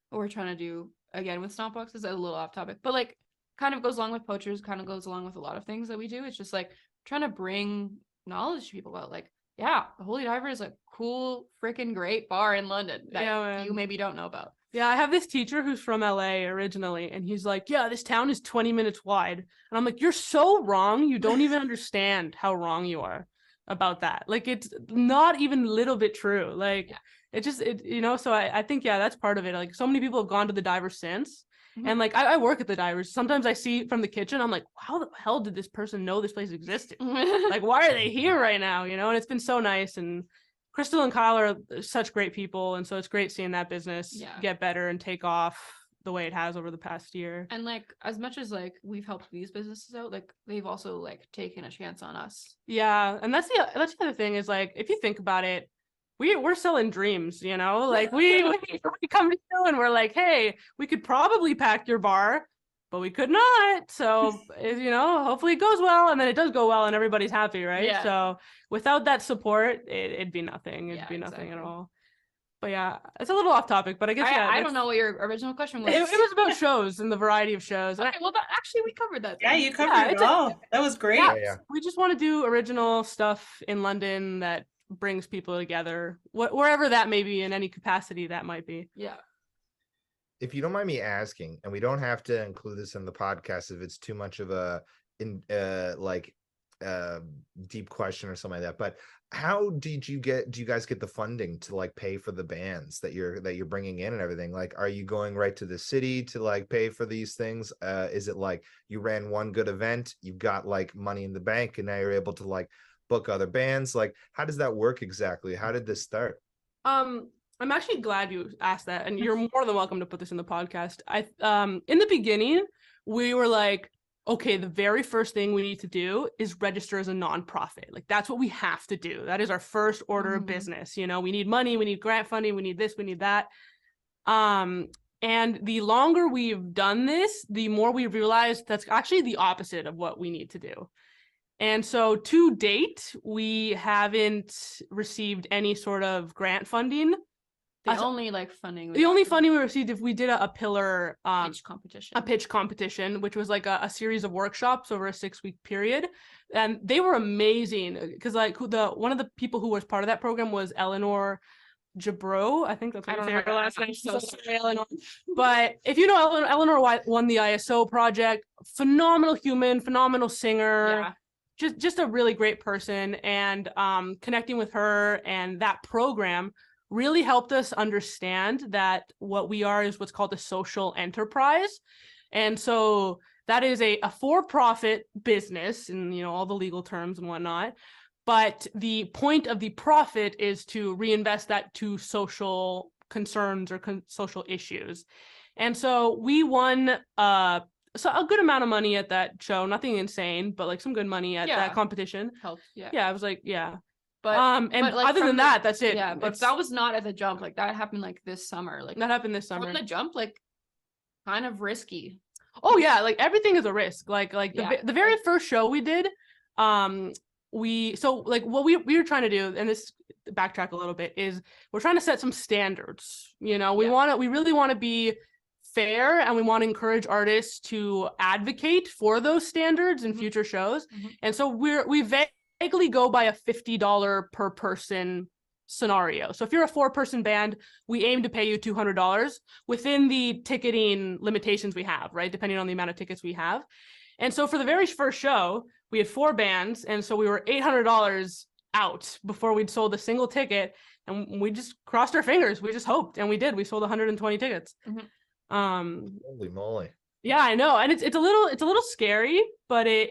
what we're trying to do again with Stompbox is a little off topic, but like kind of goes along with Poachers, kind of goes along with a lot of things that we do. It's just like trying to bring knowledge to people about like, the Holy Diver is a cool, freaking great bar in London that you maybe don't know about. Yeah, I have this teacher who's from LA originally, and he's like, yeah, this town is 20 minutes wide. And I'm like, you're so wrong. You don't even understand how wrong you are about that. Like, it's not even a little bit true. Like, you know, so I think, that's part of it. Like, so many people have gone to the Diver since. And like, I work at the Divers. Sometimes I see from the kitchen, I'm like, how the hell did this person know this place existed? Like, why are they here right now? You know, and it's been so nice. And Crystal and Kyle are such great people. And so it's great seeing that business get better and take off the way it has over the past year. And like, as much as like we've helped these businesses out, like they've also like taken a chance on us. Yeah. And that's the other thing is like, if you think about it, we're selling dreams, you know, like we come to you and we're like, hey, we could probably pack your bar, but we could not. So, you know, hopefully it goes well, and then it does go well and everybody's happy, right? Yeah. So without that support, it'd be nothing. It'd be nothing at all. But yeah, it's a little off topic, but I guess I don't know what your original question was. It was about shows and the variety of shows. Okay, well, actually we covered that. Yeah, you covered it all. That was great. Yeah. We just want to do original stuff in London that brings people together, wherever that may be, in any capacity that might be. Yeah. If you don't mind me asking, and we don't have to include this in the podcast if it's too much of a deep question or something like that, but how do you guys get the funding to like pay for the bands that you're bringing in and everything? Like, are you going right to the city to like pay for these things? Is it like you ran one good event, you got like money in the bank, and now you're able to like book other bands? Like, how does that work exactly? How did this start? I'm actually glad you asked that, and you're more than welcome to put this in the podcast. In the beginning, we were like, okay, the very first thing we need to do is register as a nonprofit. Like, that's what we have to do. That is our first order of business. You know, we need money, we need grant funding, we need this, we need that. And the longer we've done this, the more we've realized that's actually the opposite of what we need to do. And so to date, we haven't received any sort of grant funding. The only like funding we The got only from funding we received if we did a pillar pitch competition. a pitch competition, which was like a series of workshops over a 6-week period, and they were amazing because like one of the people who was part of that program was Eleanor Jabro. I think that's what I you don't say her know. last name. I'm so Sorry, Eleanor. But if you know Eleanor won the ISO project. Phenomenal human, phenomenal singer. Yeah. Just a really great person, and connecting with her and that program really helped us understand that what we are is what's called a social enterprise. And so that is a for-profit business, and all the legal terms and whatnot. But the point of the profit is to reinvest that to social concerns or social issues. And so we won so a good amount of money at that show, nothing insane, but like some good money at that competition. Helped. Yeah. Yeah, I was like, yeah. But and like, other than that, that's it. Yeah, but that was not at the jump. Like that happened like this summer. Like that happened this summer. From the jump, like kind of risky. Oh yeah, like everything is a risk. Like the very first show we did, what we were trying to do, and this backtrack a little bit, is we're trying to set some standards. We really want to be fair, and we want to encourage artists to advocate for those standards in future shows. And so we vaguely go by a $50 per person scenario. So if you're a 4-person band, we aim to pay you $200 within the ticketing limitations we have, right? Depending on the amount of tickets we have. And so for the very first show, we had 4 bands, and so we were $800 out before we'd sold a single ticket, and we just crossed our fingers. We just hoped, and we did. We sold 120 tickets. Holy moly. Yeah, I know. And it's a little scary, but I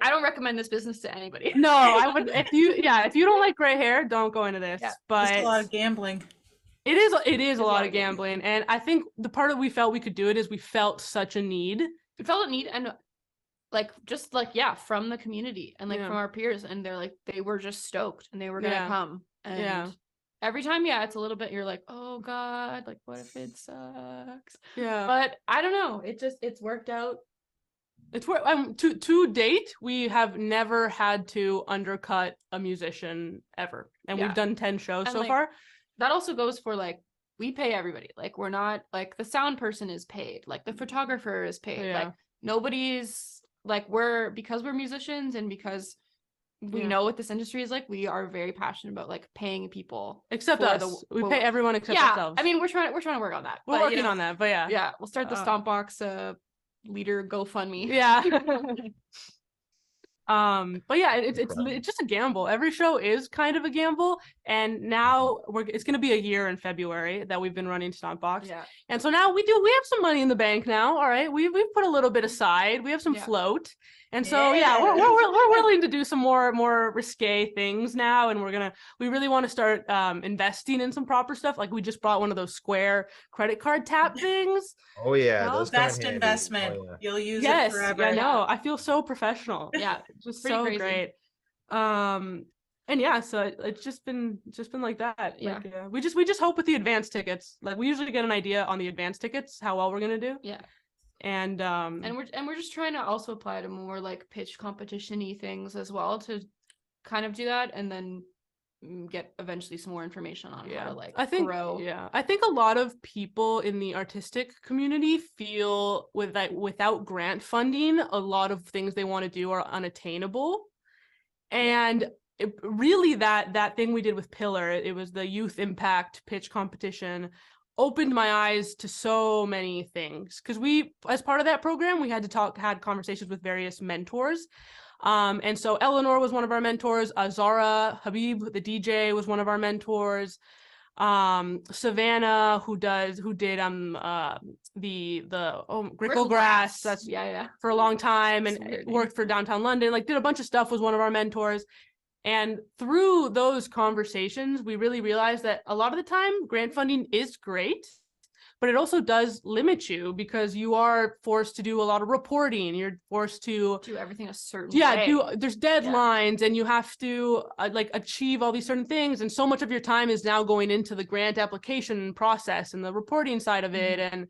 don't recommend this business to anybody. No, I would if you don't like gray hair, don't go into this. Yeah, but it's a lot of gambling. It is a lot of gambling. And I think the part that we felt we could do it is we felt such a need. We felt a need, and from the community and from our peers, and they were just stoked and they were gonna come. And every time, it's a little bit, you're like, oh God, like what if it sucks? Yeah. But I don't know. It's worked out. It's worked. To date, we have never had to undercut a musician ever. And we've done 10 shows so far. That also goes for we pay everybody. Like we're not the sound person is paid, the photographer is paid. Like nobody's because we're musicians and because we know what this industry is like, we are very passionate about paying people except us. We pay everyone except ourselves. I mean, we're trying to work on that. We're working on that, but we'll start the Stompbox leader GoFundMe. But it's just a gamble. Every show is kind of a gamble, and now it's going to be a year in February that we've been running Stompbox. And so now we have some money in the bank now. All right, we've put a little bit aside. We have some float, and so we're willing to do some more risque things now, and we really want to start investing in some proper stuff. Like we just bought one of those Square credit card tap things. Oh yeah, those best investment. You'll use it forever. I know. I feel so professional. Just so crazy. Great. And so it's just been like that. We just hope with the advance tickets. We usually get an idea on the advance tickets how well we're gonna do. And we're just trying to also apply to more pitch competition-y things as well to kind of do that, and then get eventually some more information on how to grow. I think a lot of people in the artistic community feel without grant funding, a lot of things they want to do are unattainable. And really that thing we did with Pillar, it was the youth impact pitch competition, opened my eyes to so many things, because we, as part of that program, we had conversations with various mentors. And so Eleanor was one of our mentors. Zara Habib, the DJ, was one of our mentors. Savannah, who did Grickle Grass, that's for a long time, and worked for Downtown London, did a bunch of stuff, was one of our mentors. And through those conversations, we really realized that a lot of the time grant funding is great, but it also does limit you because you are forced to do a lot of reporting. You're forced to do everything a certain way. There's deadlines and you have to like achieve all these certain things. And so much of your time is now going into the grant application process and the reporting side of it and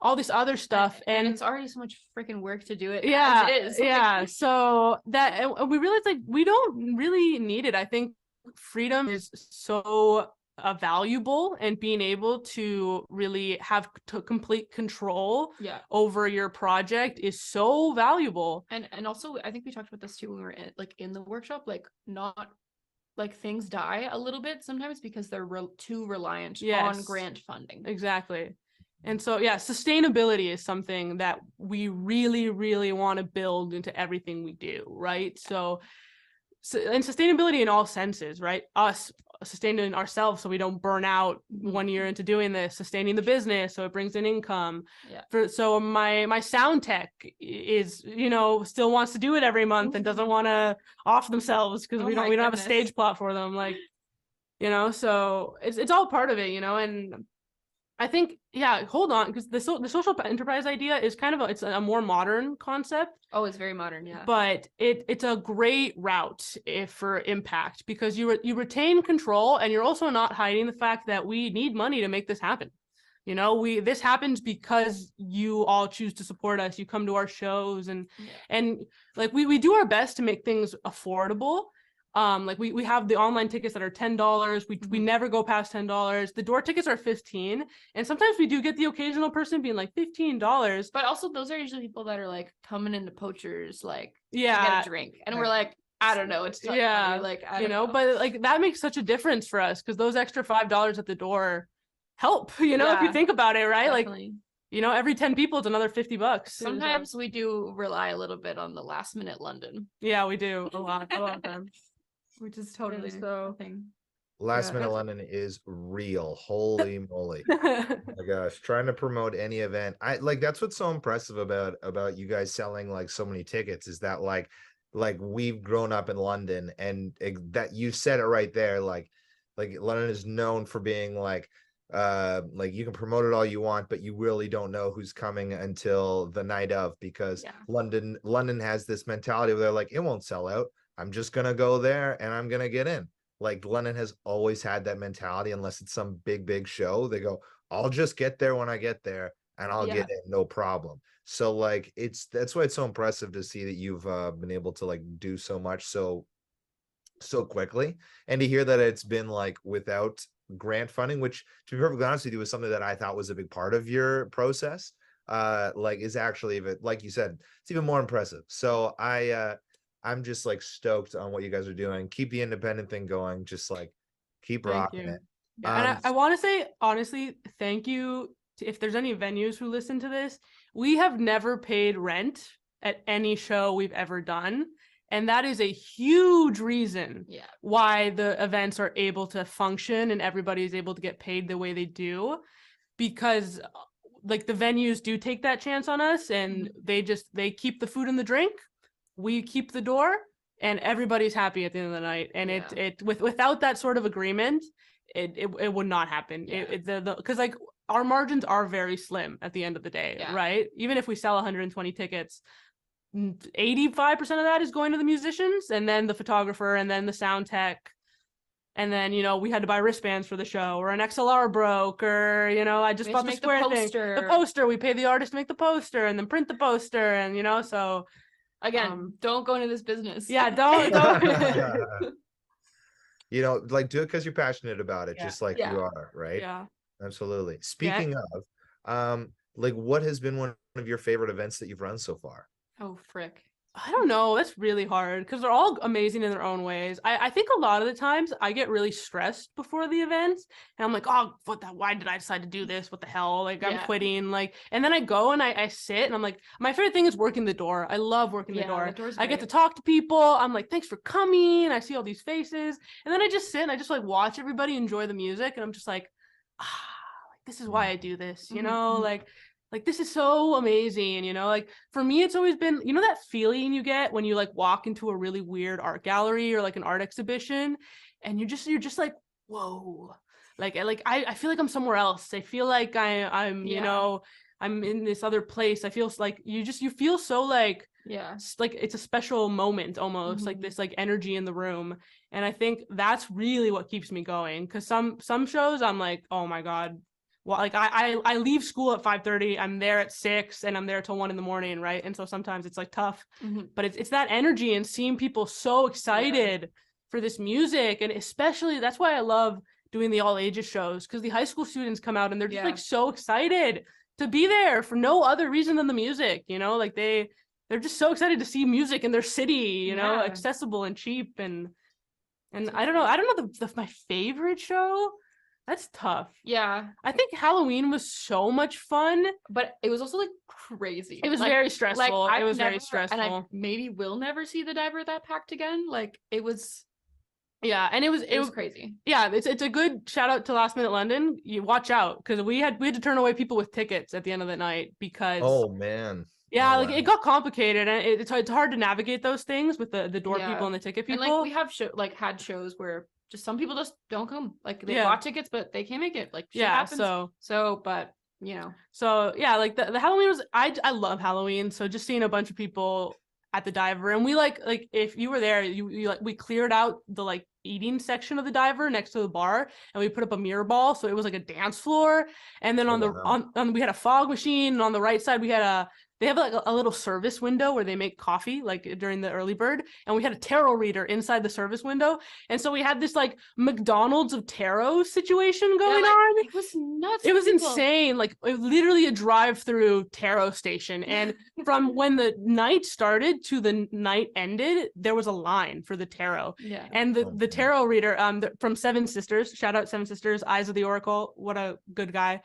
all this other stuff. And it's already so much freaking work to do it. Yeah, as it is. yeah. So that, and we realized like we don't really need it. I think freedom is so valuable, and being able to really have complete control over your project is so valuable. And also I think we talked about this too when we were in the workshop, like not like things die a little bit sometimes because they're too reliant on grant funding. Exactly. And so, yeah, sustainability is something that we really, really want to build into everything we do, right? So and sustainability in all senses, right? Us sustaining ourselves so we don't burn out 1 year into doing this, sustaining the business so it brings in income. So my sound tech is, still wants to do it every month and doesn't want to off themselves because we don't have a stage plot for them, like, so it's all part of it, and I think, hold on, because the social enterprise idea is kind of it's a more modern concept. Oh, it's very modern, But it's a great route for impact because you retain control, and you're also not hiding the fact that we need money to make this happen. This happens because you all choose to support us. You come to our shows, and like we do our best to make things affordable. Like we have the online tickets that are $10. We never go past $10. The door tickets are $15, and sometimes we do get the occasional person being like $15. But also those are usually people that are like coming into Poachers to get a drink, and we're like, I don't know, it's tough money. Like I don't know. But like that makes such a difference for us because those extra $5 at the door help. If you think about it, right? Definitely. Like every 10 people it's another $50. Sometimes we do rely a little bit on the last minute London. Yeah, we do a lot of them. Which is totally so thing. Last minute London is real. Holy moly. Oh my gosh, trying to promote any event. That's what's so impressive about you guys selling like so many tickets is that like we've grown up in London, and that you said it right there, like London is known for being like you can promote it all you want, but you really don't know who's coming until the night of, because London has this mentality where they're like, it won't sell out. I'm just gonna go there and I'm gonna get in. Like London has always had that mentality, unless it's some big show. They go, I'll just get there when I get there and I'll get in, no problem. So like that's why it's so impressive to see that you've been able to like do so much so quickly, and to hear that it's been like without grant funding, which to be perfectly honest with you was something that I thought was a big part of your process. Is actually, like you said, it's even more impressive. So I'm just like stoked on what you guys are doing. Keep the independent thing going. Just like keep rocking it. And I want to say, honestly, thank you if there's any venues who listen to this. We have never paid rent at any show we've ever done. And that is a huge reason why the events are able to function and everybody is able to get paid the way they do. Because like the venues do take that chance on us, and they keep the food and the drink. We keep the door, and everybody's happy at the end of the night. And without that sort of agreement, it would not happen. Because like our margins are very slim at the end of the day, right? Even if we sell 120 tickets, 85% of that is going to the musicians, and then the photographer, and then the sound tech. And then, we had to buy wristbands for the show, or an XLR broke, or, I just bought the square thing. The poster, we pay the artist to make the poster and then print the poster, and, so. Again, don't go into this business. Yeah, don't. Like do it because you're passionate about it, just like you are, right? Yeah, absolutely. Speaking of, like what has been one of your favorite events that you've run so far? Oh, frick. I don't know. That's really hard because they're all amazing in their own ways. I think a lot of the times I get really stressed before the events, and I'm like, oh, why did I decide to do this? What the hell? Like, I'm quitting. Like, and then I go and I sit, and I'm like, my favorite thing is working the door. I love working the door. I get to talk to people. I'm like, thanks for coming. I see all these faces, and then I just sit and I just like watch everybody enjoy the music, and I'm just like, this is why I do this, like this is so amazing, like for me, it's always been, that feeling you get when you like walk into a really weird art gallery or like an art exhibition, and you're just like, whoa, I feel like I'm somewhere else. I feel like I'm you know, I'm in this other place. I feel like you feel so like like it's a special moment almost, like this like energy in the room. And I think that's really what keeps me going, because some shows I'm like, oh my god, well, like I leave school at 5:30, I'm there at 6, and I'm there till 1 a.m, right? And so sometimes it's like tough, but it's that energy and seeing people so excited for this music. And especially that's why I love doing the all ages shows, because the high school students come out and they're just like so excited to be there for no other reason than the music, you know, like they're just so excited to see music in their city, you know, accessible and cheap. And I don't know my favorite show. That's tough. Yeah. I think Halloween was so much fun, but it was also like crazy. It was like, very stressful. It was very stressful. And I maybe will never see the diver that packed again. Like it was. Yeah, and it was crazy. Yeah, it's a good shout out to Last Minute London. You watch out, because we had to turn away people with tickets at the end of the night because oh man. Yeah, oh, like wow. it got complicated, and it's hard to navigate those things with the door people and the ticket people. And like we have had shows where just some people just don't come. Like they bought tickets, but they can't make it. Like shit happens. So but you know. So yeah, like the Halloween was I love Halloween. So just seeing a bunch of people at the diver, and we like if you were there, you like we cleared out the like eating section of the diver next to the bar, and we put up a mirror ball, so it was like a dance floor. And then on we had a fog machine, and on the right side we had they have like a little service window where they make coffee like during the early bird, and we had a tarot reader inside the service window. And so we had this like McDonald's of tarot situation going on. It was nuts. It was insane. Like it was literally a drive-through tarot station. And from when the night started to the night ended, there was a line for the tarot. Yeah. And the tarot reader from Seven Sisters, shout out Seven Sisters, Eyes of the Oracle, what a good guy.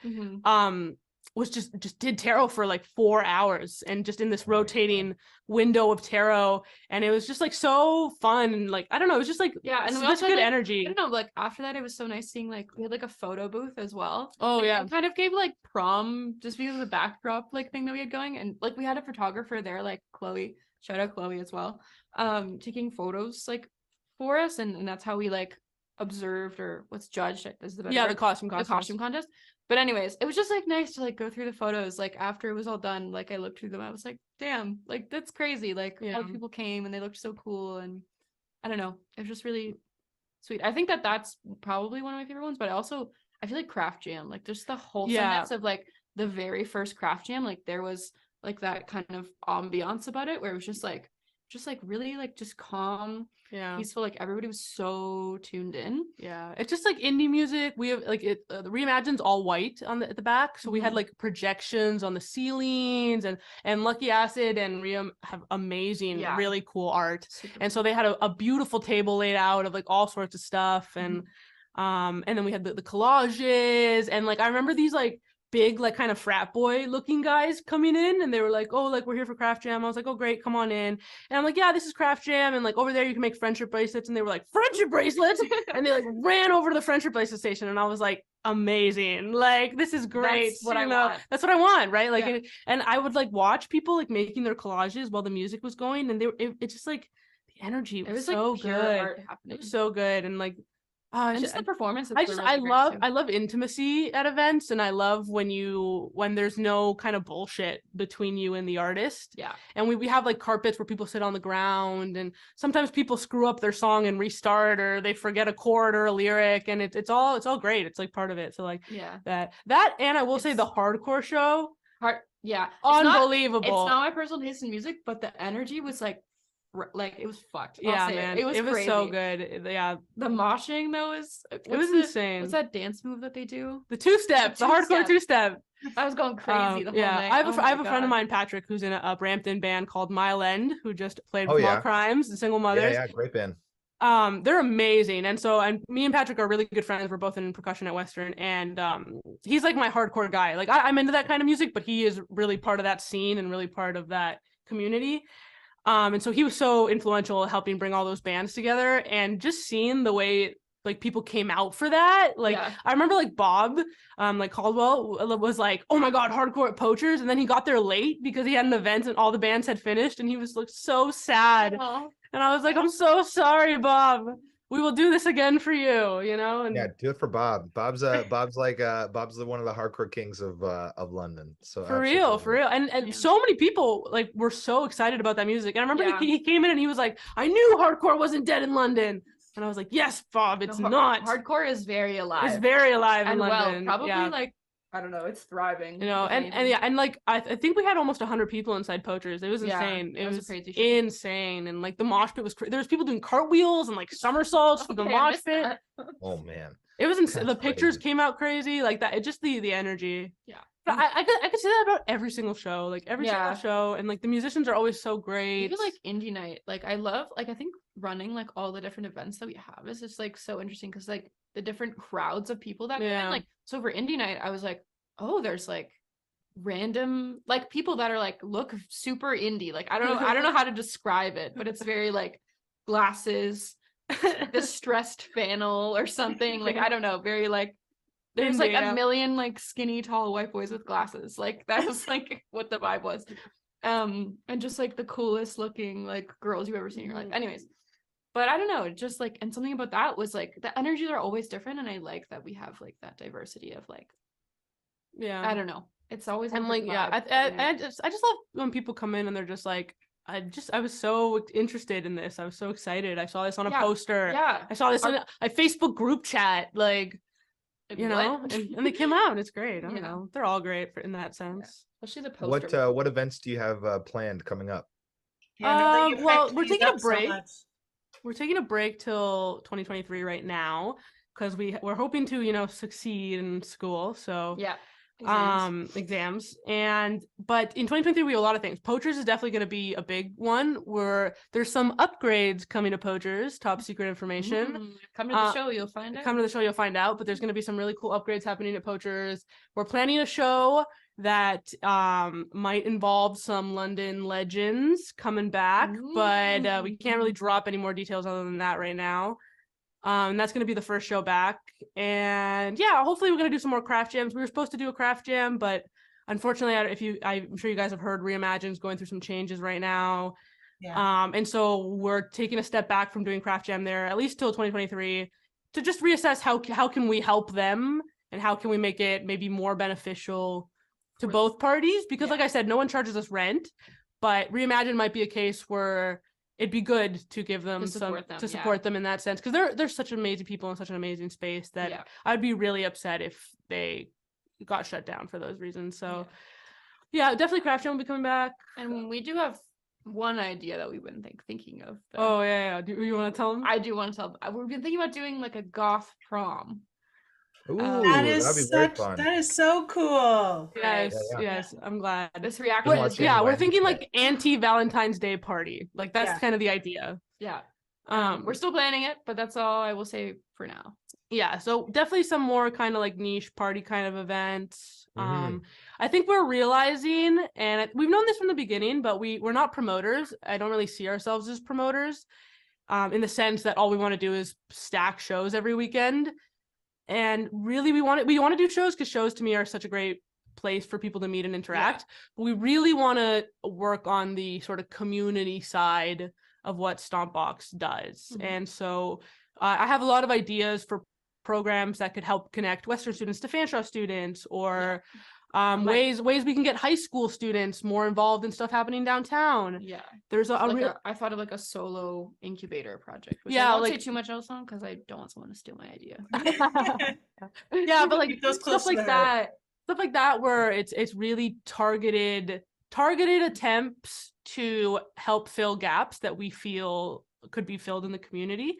Was just did tarot for like 4 hours, and just in this rotating window of tarot, and it was just like so fun. And like I don't know, it was just like and we such also good had, energy. I don't know, like after that it was so nice seeing like we had like a photo booth as well. Oh yeah, it kind of gave like prom just because of the backdrop like thing that we had going. And like we had a photographer there, like Chloe, shout out Chloe as well, taking photos like for us, and that's how we like observed, or what's judged is the better word, the costume contest. But anyways, it was just like nice to like go through the photos. Like after it was all done, like I looked through them, I was like, damn, like that's crazy. Like all the people came and they looked so cool, and I don't know, it was just really sweet. I think that's probably one of my favorite ones. But I feel like Craft Jam, like just the wholesomeness of like the very first Craft Jam, like there was like that kind of ambiance about it where it was just like really like just calm, peaceful. Like everybody was so tuned in. It's just like indie music. We have like the Reimagine's all white at the back, so we had like projections on the ceilings, and Lucky Acid and Ream have amazing really cool art. And so they had a beautiful table laid out of like all sorts of stuff. And then we had the collages, and like I remember these like big like kind of frat boy looking guys coming in, and they were like, oh, like we're here for Craft Jam. I was like, oh great, come on in. And I'm like, yeah, this is Craft Jam, and like over there you can make friendship bracelets. And they were like, friendship bracelets. And they like ran over to the friendship bracelet station, and I was like, amazing, like this is great. That's what I want. That's what I want, right? Like and I would like watch people like making their collages while the music was going, and it just like the energy was so like, pure good. art happening. It was so good. And like and just the performance. I love intimacy at events, and I love when there's no kind of bullshit between you and the artist. And we have like carpets where people sit on the ground, and sometimes people screw up their song and restart, or they forget a chord or a lyric, and it's all great. It's like part of it. So like that and I will say the hardcore show, unbelievable. It's not my personal taste in music, but the energy was like it was fucked. Man, it was crazy. So good. The moshing though was insane. What's that dance move that they do? The two-step, the hardcore two-step. I was going crazy the whole night. I have a friend of mine, Patrick, who's in a Brampton band called Miland, who just played with Small Crimes, the Single Mothers. Great band. They're amazing. And so me and Patrick are really good friends. We're both in percussion at Western, and he's like my hardcore guy. Like I'm into that kind of music, but he is really part of that scene and really part of that community. And so he was so influential helping bring all those bands together, and just seeing the way like people came out for that. Like I remember like Bob like Caldwell was like, oh my god, hardcore at Poachers, and then he got there late because he had an event and all the bands had finished, and he was like so sad. And I was like, I'm so sorry, Bob. we will do this again for you, and Yeah, do it for Bob. Bob's like Bob's one of the hardcore kings of London. So for real, absolutely. and Yeah. so many people like were so excited about that music. And I remember Yeah. he came in and he was like, I knew hardcore wasn't dead in London. And I was like, yes, Bob, it's not. Hardcore is very alive. It's very alive in and London. probably yeah. like, I don't know, it's thriving. And like I think we had almost 100 people inside Poachers. It was Yeah, insane. It it was a was crazy show. insane, and like the mosh pit was there was people doing cartwheels and like somersaults through the Okay, I mosh missed pit. that. Oh man. It was insane. The That's pictures crazy. came out crazy, like that. It just the energy. Yeah. But I could say that about every single show, like every Yeah. single show, and like the musicians are always so great. Even like indie night, like I love, like I think running like all the different events that we have is just like so interesting because like the different crowds of people that come Yeah. in. Like so for indie night, I was like, oh, there's like random like people that are like look super indie. Like I don't know how to describe it, but it's very like glasses, distressed flannel or something. Like I don't know, very like there's like Indie, a million like skinny tall white boys with glasses. Like that was like what the vibe was. And just like the coolest looking like girls you've ever seen in your life. Anyways, but I don't know, just like, and something about that was like the energies are always different, and I like that we have like that diversity of like, yeah, I don't know, it's always a and like different yeah, vibe every I night. just love when people come in and they're just like, I was so interested in this. I was so excited. I saw this on a Yeah, poster. yeah. I saw this in a Facebook group chat. Like, Like, you know, what? and they came out. It's great. I don't Yeah. know. They're all great in that sense. Especially the poster. What events do you have planned coming up? Yeah, now that you Well, hyped we're these taking a up so break. much. We're taking a break till 2023 right now because we're hoping to succeed in school. So Yeah. exams. But in 2023 we have a lot of things. Poachers is definitely going to be a big one where there's some upgrades coming to Poachers, top secret information. Come to the show, you'll find out. Come to the show, you'll find out. But there's going to be some really cool upgrades happening at Poachers. We're planning a show that might involve some London legends coming back, but we can't really drop any more details other than that right now. And that's going to be the first show back. And yeah, hopefully we're going to do some more craft jams. We were supposed to do a craft jam, but unfortunately, I'm sure you guys have heard Reimagine's going through some changes right now. Yeah. And so we're taking a step back from doing craft jam there, at least till 2023, to just reassess how can we help them and how can we make it maybe more beneficial to both parties. Because like I said, no one charges us rent, but Reimagine might be a case where it'd be good to give them support them in that sense, because they're such amazing people in such an amazing space that I'd be really upset if they got shut down for those reasons. So yeah, definitely craft jam will be coming back. And we do have one idea that we've been thinking of. Oh yeah. Do you want to tell them? I do want to tell them. We've been thinking about doing like a goth prom. Ooh, That is that'd be very fun. that is so cool. Yes, Yeah. yes, I'm glad. This reaction is we're thinking like anti-Valentine's Day party. Like that's kind of the idea. Yeah. We're still planning it, but that's all I will say for now. Yeah, so definitely some more kind of like niche party kind of events. I think we're realizing, and we've known this from the beginning, but we're not promoters. I don't really see ourselves as promoters, in the sense that all we want to do is stack shows every weekend. And really, we want to do shows because shows to me are such a great place for people to meet and interact. But we really want to work on the sort of community side of what Stompbox does. And so I have a lot of ideas for programs that could help connect Western students to Fanshawe students, or ways we can get high school students more involved in stuff happening downtown. Yeah, there's I thought of like a solo incubator project, which I won't say too much else on because I don't want someone to steal my idea. Yeah, but like those stuff like that where it's really targeted attempts to help fill gaps that we feel could be filled in the community.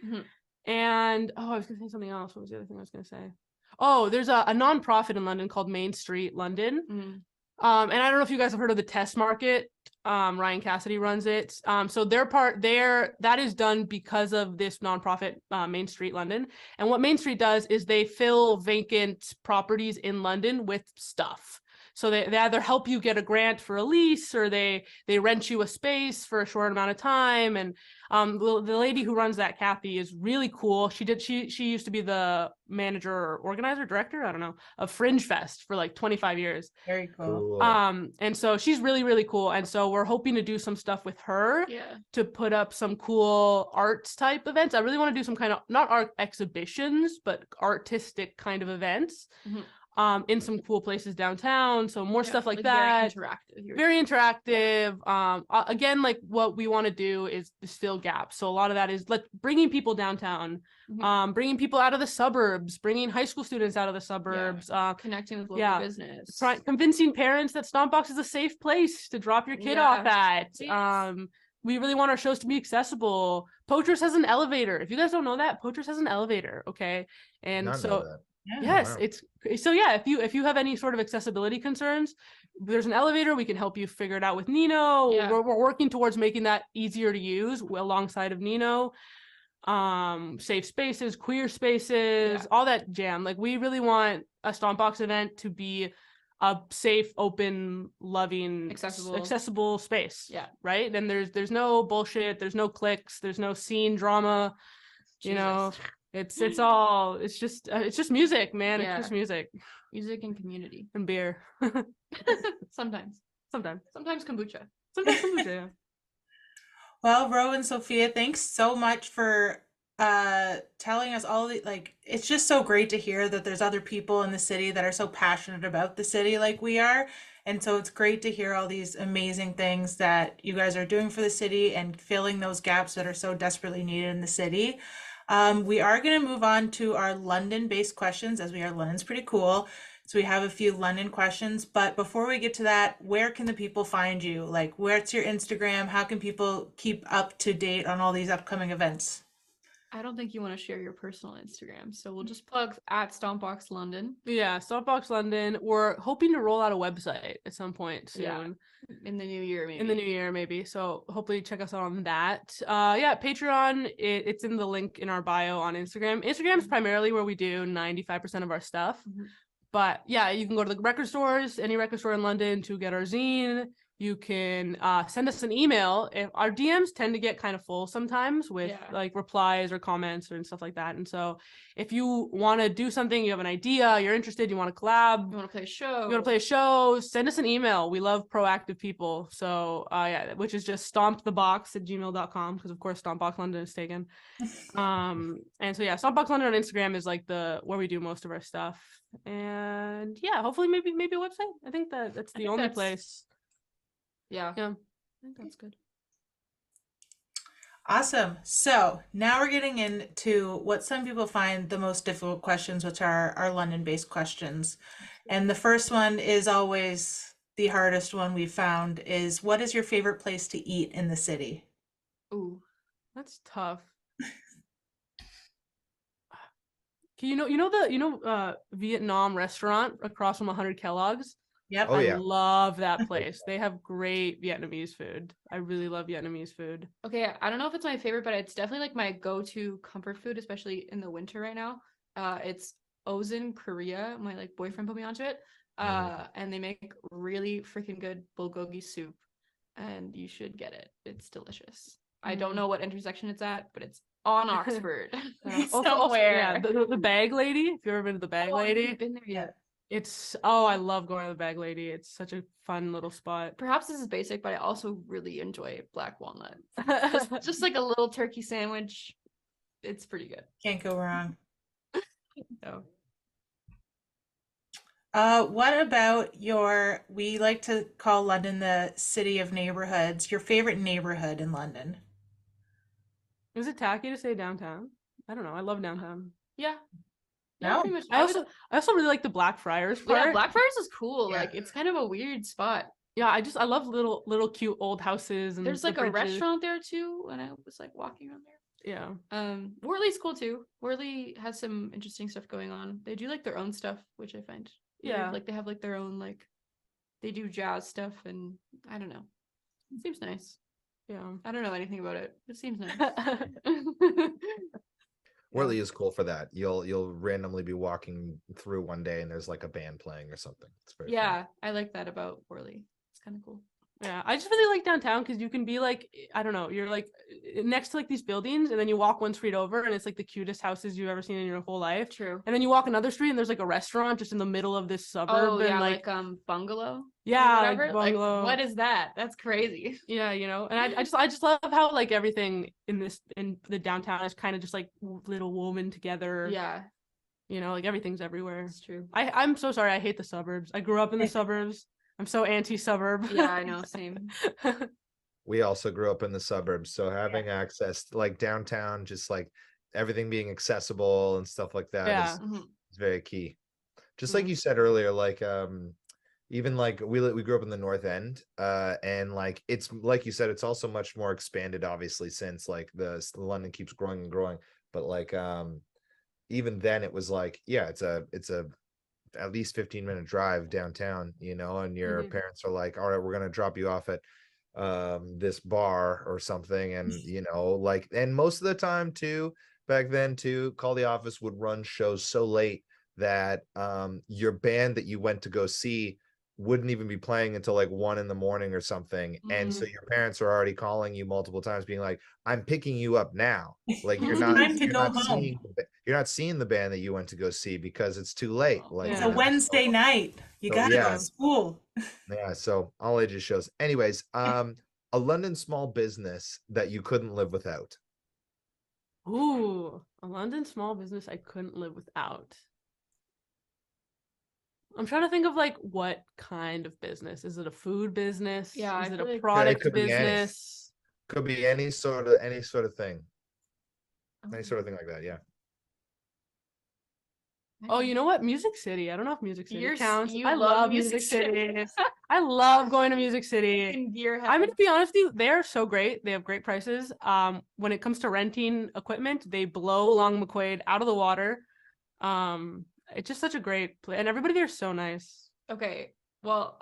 And I was gonna say something else. What was the other thing I was gonna say? Oh, there's a nonprofit in London called Main Street London. And I don't know if you guys have heard of the Test Market. Ryan Cassidy runs it. So that is done because of this nonprofit, Main Street London. And what Main Street does is they fill vacant properties in London with stuff. So they either help you get a grant for a lease, or they rent you a space for a short amount of time. And The lady who runs that, Kathy, is really cool. She used to be the manager or organizer, director, I don't know, of Fringe Fest for like 25 years. Very cool. Cool. And so she's really, really cool. And so we're hoping to do some stuff with her to put up some cool arts type events. I really want to do some kind of, not art exhibitions, but artistic kind of events. In some cool places downtown. So more stuff like that. Very interactive. Again, like what we want to do is fill gaps. So a lot of that is bringing people downtown, bringing people out of the suburbs, bringing high school students out of the suburbs, connecting with local business, convincing parents that Stompbox is a safe place to drop your kid off at. We really want our shows to be accessible. Poachers has an elevator. If you guys don't know that, Poachers has an elevator. Okay. And Not know that. yes, it's so if you have any sort of accessibility concerns, there's an elevator. We can help you figure it out with Nino. We're working towards making that easier to use alongside of Nino. Safe spaces, queer spaces, all that jam. Like we really want a Stompbox event to be a safe, open, loving, accessible space. Right. Then there's no bullshit. There's no cliques. There's no scene drama. You know. It's just music, man. It's just music and community and beer. sometimes kombucha. Well, Ro and Sophia, thanks so much for telling us all the, like, it's just so great to hear that there's other people in the city that are so passionate about the city like we are. And so it's great to hear all these amazing things that you guys are doing for the city and filling those gaps that are so desperately needed in the city. We are going to move on to our London-based questions, as London's pretty cool. So we have a few London questions, but before we get to that, where can the people find you? Like, where's your Instagram? How can people keep up to date on all these upcoming events? I don't think you want to share your personal Instagram, so we'll just plug at Stompbox London. Yeah, Stompbox London. We're hoping to roll out a website at some point soon. Yeah, in the new year, maybe. In the new year, maybe. So hopefully check us out on that. Yeah, Patreon, it's in the link in our bio on Instagram. Instagram is primarily where we do 95% of our stuff. But yeah, you can go to the record stores, any record store in London to get our zine. You can send us an email. If our DMs tend to get kind of full sometimes with like replies or comments and stuff like that. And so if you want to do something, you have an idea, you're interested, you want to collab, you want to play a show, send us an email. We love proactive people. So yeah, which is just stompthebox@gmail.com, because of course Stompbox London is taken. And so yeah, Stompbox London on Instagram is like where we do most of our stuff. And yeah, hopefully maybe a website. I think that's the only place. Yeah. I think that's good. Awesome. So now we're getting into what some people find the most difficult questions, which are our London-based questions. And the first one is always the hardest one we've found is, what is your favorite place to eat in the city? Ooh, that's tough. You know Vietnam restaurant across from 100 Kellogg's? Yep. I love that place. They have great Vietnamese food. I really love Vietnamese food. Okay, I don't know if it's my favorite, but it's definitely like my go-to comfort food, especially in the winter right now. It's Ozin Korea. My like boyfriend put me onto it. And they make really freaking good bulgogi soup, and you should get it. It's delicious. I don't know what intersection it's at, but it's on Oxford. Somewhere. The Bag Lady. If you've ever been to the Bag Lady, I haven't been there yet. I love going to the Bag Lady. It's such a fun little spot. Perhaps this is basic, but I also really enjoy black walnut. just like a little turkey sandwich. It's pretty good. Can't go wrong. No. What about we like to call London the city of neighborhoods, your favorite neighborhood in London? Is it tacky to say downtown? I don't know. I love downtown. Yeah. No. Pretty much. I also really like the Blackfriars part. Yeah, Blackfriars is cool. Yeah. Like it's kind of a weird spot. Yeah, I love little cute old houses, and there's like a restaurant there too, and I was like walking around there. Yeah. Worley's cool too. Worley has some interesting stuff going on. They do like their own stuff, which I find weird. Like they have like their own like they do jazz stuff, and I don't know. It seems nice. Yeah. I don't know anything about it. It seems nice. Worley is cool for that. You'll randomly be walking through one day and there's like a band playing or something. It's very fun. I like that about Worley. It's kind of cool. Yeah, I just really like downtown because you can be like, I don't know, you're like, next to like these buildings, and then you walk one street over and it's like the cutest houses you've ever seen in your whole life. True. And then you walk another street and there's like a restaurant just in the middle of this suburb. Oh and yeah, like bungalow. Or yeah, like whatever. bungalow. What is that? That's crazy. Yeah, you know, and I just love how like everything in the downtown is kind of just like little woven together. Yeah, You know, like everything's everywhere. it's true. I'm so sorry. I hate the suburbs. I grew up in the suburbs. I'm so anti-suburb. Yeah, I know. Same. We also grew up in the suburbs, so having access to like downtown, just like everything being accessible and stuff like that Yeah. is very key. Just like you said earlier, like even like we grew up in the North End, and like it's like you said, it's also much more expanded, obviously, since like the London keeps growing and growing. But like even then, it was like it's a at least 15-minute drive downtown, you know, and your parents are like, all right, we're gonna drop you off at this bar or something, and you know, like, and most of the time too, back then too, Call the Office would run shows so late that your band that you went to go see wouldn't even be playing until like 1 in the morning or something. And so your parents are already calling you multiple times being like, I'm picking you up now, like you're not Time to you're go not home. you're not seeing the band that you went to go see because it's too late. Like It's Yeah. a Wednesday night. You So, gotta go yeah. to school. yeah, so all ages shows. Anyways, a London small business that you couldn't live without. Ooh, a London small business I couldn't live without. I'm trying to think of like what kind of business. Is it a food business? Yeah, Is I it feel a like- product could be any. business? Could be any sort of thing. Any sort of thing like that, yeah. Oh, you know what? Music City. I don't know if Music City counts. You I love Music City. I love going to Music City. I'm gonna be honest with you, they're so great. They have great prices. When it comes to renting equipment, they blow Long McQuaid out of the water. It's just such a great place, and everybody there is so nice. Okay, well,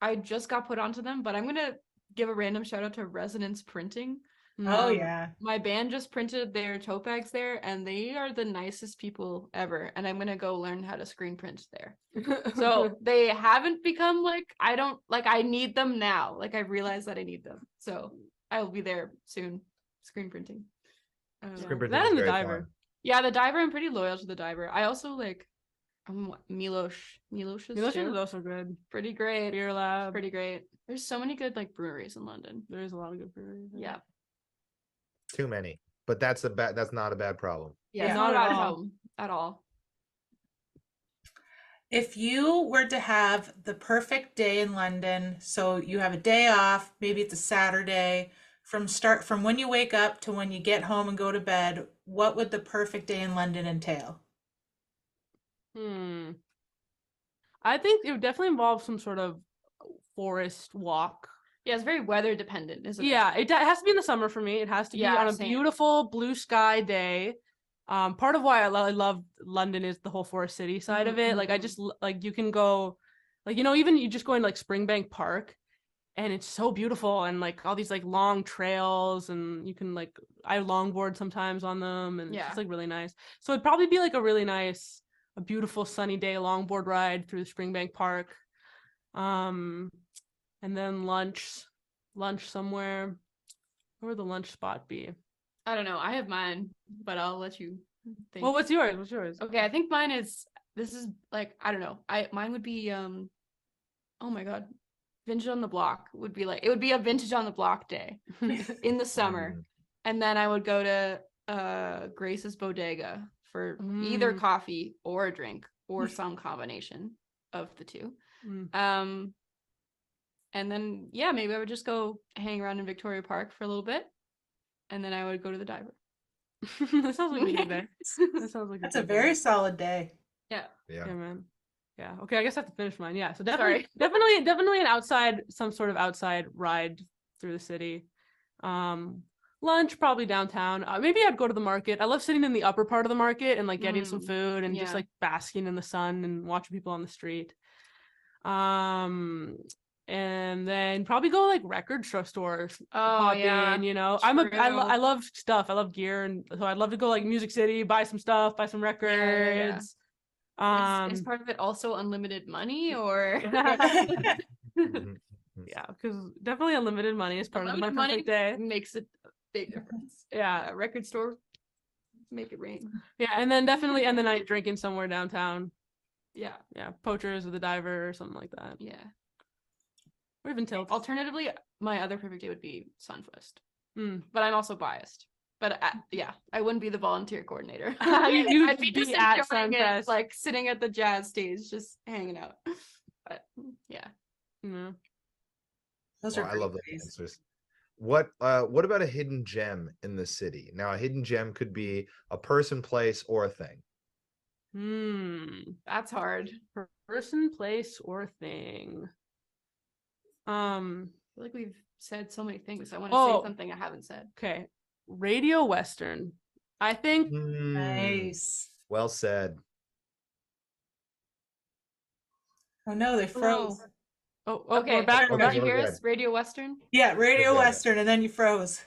I just got put onto them, but I'm gonna give a random shout out to Resonance Printing. Oh Um, yeah. My band just printed their tote bags there, and they are the nicest people ever. And I'm gonna go learn how to screen print there. So they haven't become like, I need them now. Like I realize that I need them. So I'll be there soon, screen printing. Screen printing that is and the very diver. fun. Yeah, the diver, I'm pretty loyal to the diver. I also like Milosh is Milosh too. is also good. Pretty great. Beer Lab. Pretty great. There's so many good like breweries in London. There is a lot of good breweries. Yeah. Too many. But that's not a bad problem. Yeah, Yeah. it's not Not a at bad all. problem at all. If you were to have the perfect day in London, so you have a day off, maybe it's a Saturday, from when you wake up to when you get home and go to bed, what would the perfect day in London entail? I think it would definitely involve some sort of forest walk. Yeah, it's very weather dependent, isn't it? Yeah, it has to be in the summer for me. It has to be Yeah, on a same. beautiful blue sky day. Part of why I love London is the whole forest city side of it. Like I just like you can go, like, you know, even you just go in like Springbank Park, and it's so beautiful, and like all these like long trails, and you can like I longboard sometimes on them, and it's just like really nice. So it'd probably be like a beautiful sunny day longboard ride through the Springbank Park. And then lunch somewhere. Where would the lunch spot be? I don't know. I have mine, but I'll let you think. Well, what's yours? Okay, I think mine is like, I don't know. Mine would be oh my god. Vintage on the Block would be like, it would be a Vintage on the Block day in the summer. And then I would go to Grace's Bodega for either coffee or a drink or some combination of the two. And then maybe I would just go hang around in Victoria Park for a little bit, and then I would go to the diver. That sounds like a good day. That sounds like That's a good very day. solid day. Yeah. Yeah, man. Yeah. Okay, I guess I have to finish mine. Yeah. So definitely an outside, some sort of outside ride through the city. Lunch probably downtown. Maybe I'd go to the market. I love sitting in the upper part of the market and like getting some food and just like basking in the sun and watching people on the street. And then probably go like record stores. Hop in, you know. I love stuff. I love gear, and so I'd love to go like Music City, buy some stuff, buy some records. Is part of it also unlimited money, or yeah, because definitely unlimited money is part of my perfect day. Makes it Big difference. Yeah. Record store, make it rain. Yeah, and then definitely end the night drinking somewhere downtown. Yeah. Yeah, Poachers with a diver or something like that. Yeah. Or even Tilt. Alternatively, my other perfect day would be Sunfest. Mm. But I'm also biased. But yeah, I wouldn't be the volunteer coordinator. You'd I'd be just be at enjoying it, Sunfest. like sitting at the jazz stage, just hanging out. But yeah. Yeah. Those Oh, are I love those great days. answers. What about a hidden gem in the city? Now, a hidden gem could be a person, place, or a thing. That's hard. Person, place, or thing. I feel like we've said so many things. I want to say something I haven't said. Okay. Radio Western. I think Nice. Well said. Oh no, they froze. Oh, Okay, we're back. Okay, We're back. Did you we're hear good. us? Radio Western? Yeah, Radio Okay. Western, and then you froze.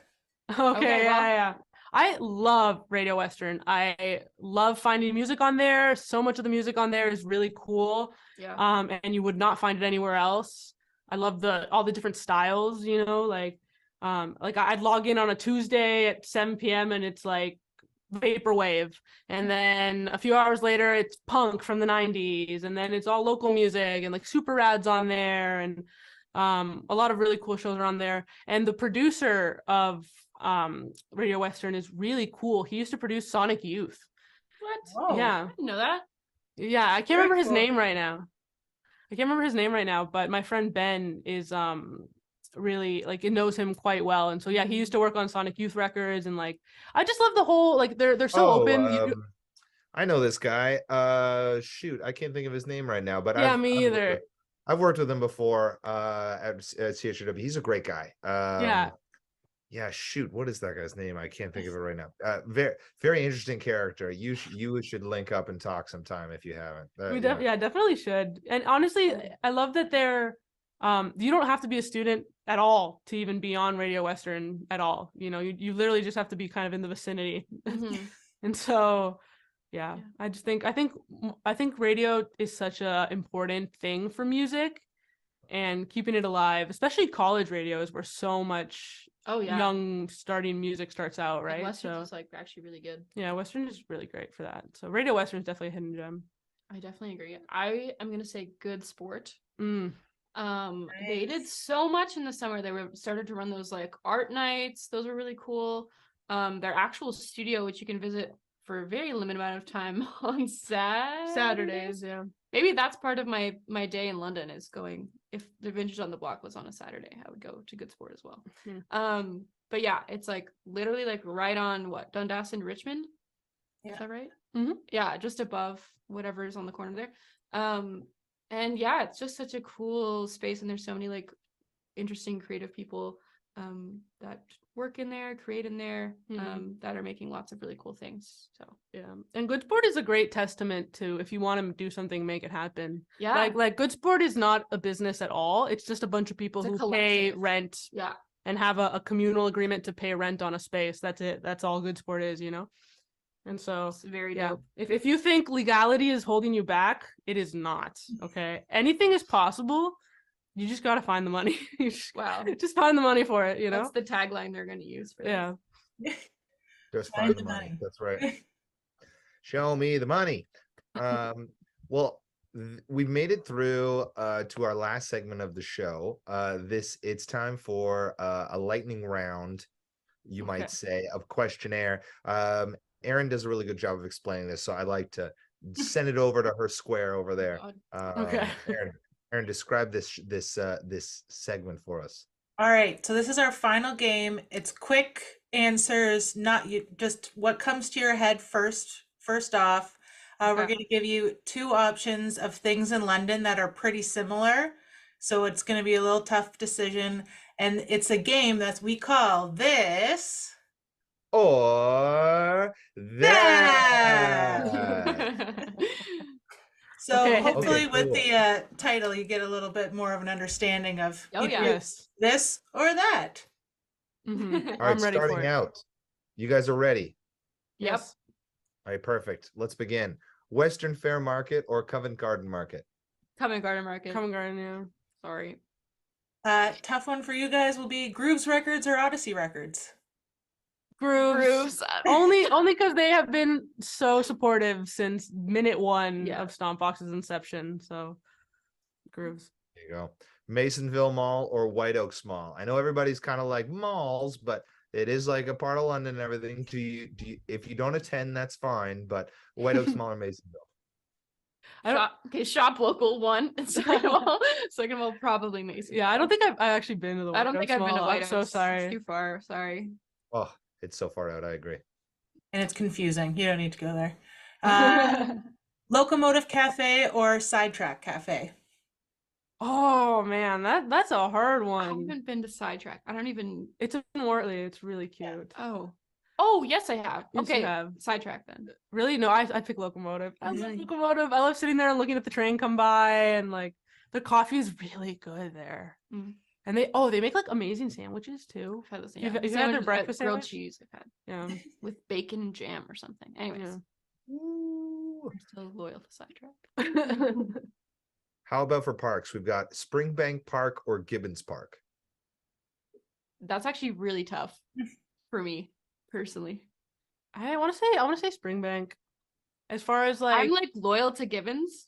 Okay, Okay, well- yeah. I love Radio Western. I love finding music on there. So much of the music on there is really cool. Yeah. And you would not find it anywhere else. I love all the different styles, like I'd log in on a Tuesday at 7 p.m. and it's like vaporwave, and then a few hours later it's punk from the 90s, and then it's all local music and like Super Rad's on there, and a lot of really cool shows are on there. And the producer of Radio Western is really cool. He used to produce Sonic Youth. What? Whoa. Yeah. I didn't know that. Yeah, I can't Very remember his cool. name right now. But my friend Ben is really like it knows him quite well, and so yeah, he used to work on Sonic Youth records, and like I just love the whole like they're so open. I know this guy. Shoot, I can't think of his name right now, but Yeah, me either. I've worked with him before at CHW. He's a great guy. Yeah, shoot, what is that guy's name? I can't think of it right now. Very, very interesting character. You should link up and talk sometime if you haven't. Definitely should. And honestly, I love that they're you don't have to be a student at all to even be on Radio Western at all. You literally just have to be kind of in the vicinity. Mhm. And so yeah, I think radio is such a important thing for music, and keeping it alive, especially college radio is where so much Oh yeah. young starting music starts out, And right? Western's is like actually really good. Yeah, Western is really great for that. So Radio Western is definitely a hidden gem. I definitely agree. I am gonna say Good Sport. Mm. They did so much in the summer. They started to run those like art nights. Those were really cool. Their actual studio, which you can visit for a very limited amount of time on Saturdays, yeah. Maybe that's part of my day in London is going. If the Vintage on the Block was on a Saturday, I would go to Good Sport as well. But yeah, it's like literally like right on Dundas and Richmond. Yeah. Is that right? Mm-hmm. Yeah, just above whatever is on the corner there. And yeah, it's just such a cool space, and there's so many like interesting creative people that work in there, create in there, that are making lots of really cool things. So yeah, and Good Sport is a great testament to if you want to do something, make it happen. yeah, Like Good Sport is not a business at all. It's just a bunch of people It's a who pay collective. rent yeah, and have a communal agreement to pay rent on a space. That's it. That's all Good Sport is, And so it's very yeah, dope. if you think legality is holding you back, it is not. Okay, anything is possible. You just gotta find the money. Wow, Just find the money for it. that's the tagline they're going to use for Yeah. Just Find find the the money. money. That's right. Show me the money. Well, we've made it through to our last segment of the show. It's time for a lightning round, you Okay. might say, of questionnaire. Erin does a really good job of explaining this, so I'd like to send it over to her square over there. God. Okay. Erin, describe this segment for us. All right, so this is our final game. It's quick answers, not just what comes to your head first off. We're Okay. going to give you two options of things in London that are pretty similar. So it's going to be a little tough decision. And it's a game that we call this Or that. So Okay. hopefully Okay, with cool. the title, you get a little bit more of an understanding of Oh, either yeah. Yes. this or that. Mhm. All right, I'm ready for starting it. out. You guys are ready. Yep. Yes. All right, perfect. Let's begin. Western Fair Market or Covent Garden Market? Covent Garden Market. Covent Garden, yeah. Sorry. Tough one for you guys will be Grooves Records or Odyssey Records. Grooves. Only because they have been so supportive since minute one of Stompbox's inception. So Grooves. There you go. Masonville Mall or White Oaks Mall. I know everybody's kind of like malls, but it is like a part of London and everything. If you don't attend, that's fine. But White Oaks Mall or Masonville? Shop local one. Second of all, probably Mason. Yeah, I don't think I've actually been to the White Oaks I don't think I've been to Mall. White I'm so Oaks. sorry. It's too far. Sorry. Oh, it's so far out. I agree. And it's confusing. You don't need to go there. Locomotive Cafe or Sidetrack Cafe? Oh man, that's a hard I one. haven't been to Sidetrack. I don't even. It's in Wortley. It's really cute. Oh, yes, I have. Yes, Okay, you have. Sidetrack then. Really? No, I pick Locomotive. I love Really? Locomotive. I love sitting there and looking at the train come by, and like the coffee is really good there. Mm. And they make like amazing sandwiches too. I've had this. You've had their breakfast grilled sandwich? cheese. I've had Yeah. with bacon and jam or something. Anyways, Ooh. I'm still loyal to Sidetrack. How about for parks? We've got Springbank Park or Gibbons Park. That's actually really tough for me personally. I want to say Springbank. As far as I'm like loyal to Gibbons